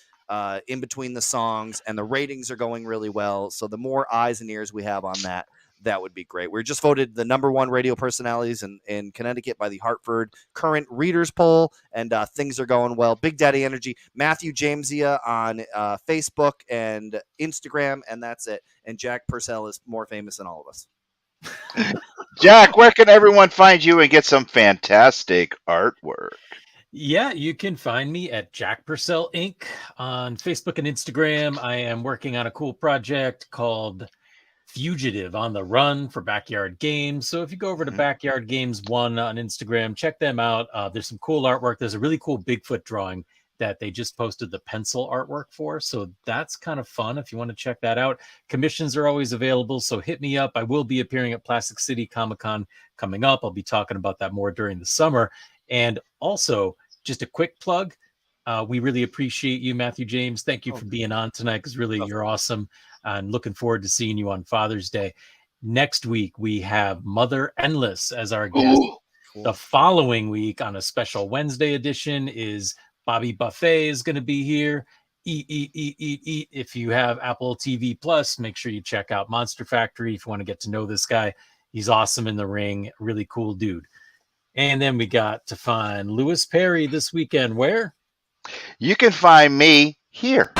in between the songs, and the ratings are going really well. So the more eyes and ears we have on that would be great. We're just voted the #1 radio personalities in Connecticut by the Hartford Current Readers Poll, and things are going well. Big Daddy Energy, Matthew Jamesia on Facebook and Instagram, and that's it. And Jack Purcell is more famous than all of us. Jack, where can everyone find you and get some fantastic artwork? Yeah, you can find me at Jack Purcell Inc. on Facebook and Instagram. I am working on a cool project called Fugitive on the Run for Backyard Games. So if you go over to Backyard Games 1 on Instagram, check them out. There's some cool artwork. There's a really cool Bigfoot drawing that they just posted the pencil artwork for. So that's kind of fun if you want to check that out. Commissions are always available, so hit me up. I will be appearing at Plastic City Comic-Con coming up. I'll be talking about that more during the summer. And also, just a quick plug. We really appreciate you, Matthew James. Thank you for being on tonight, because really you're awesome. And looking forward to seeing you on Father's Day. Next week, we have Mother Endless as our guest. Cool. The following week, on a special Wednesday edition, is Bobby Buffet is going to be here. Eat. If you have Apple TV Plus, make sure you check out Monster Factory if you want to get to know this guy. He's awesome in the ring. Really cool dude. And then we got to find Lewis Perry this weekend. Where? You can find me here.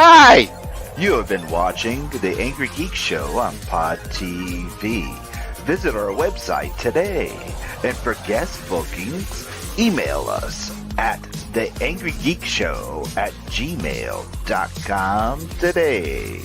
Hi! You have been watching The Angry Geek Show on Pod TV. Visit our website today. And for guest bookings, email us at theangrygeekshow@gmail.com today.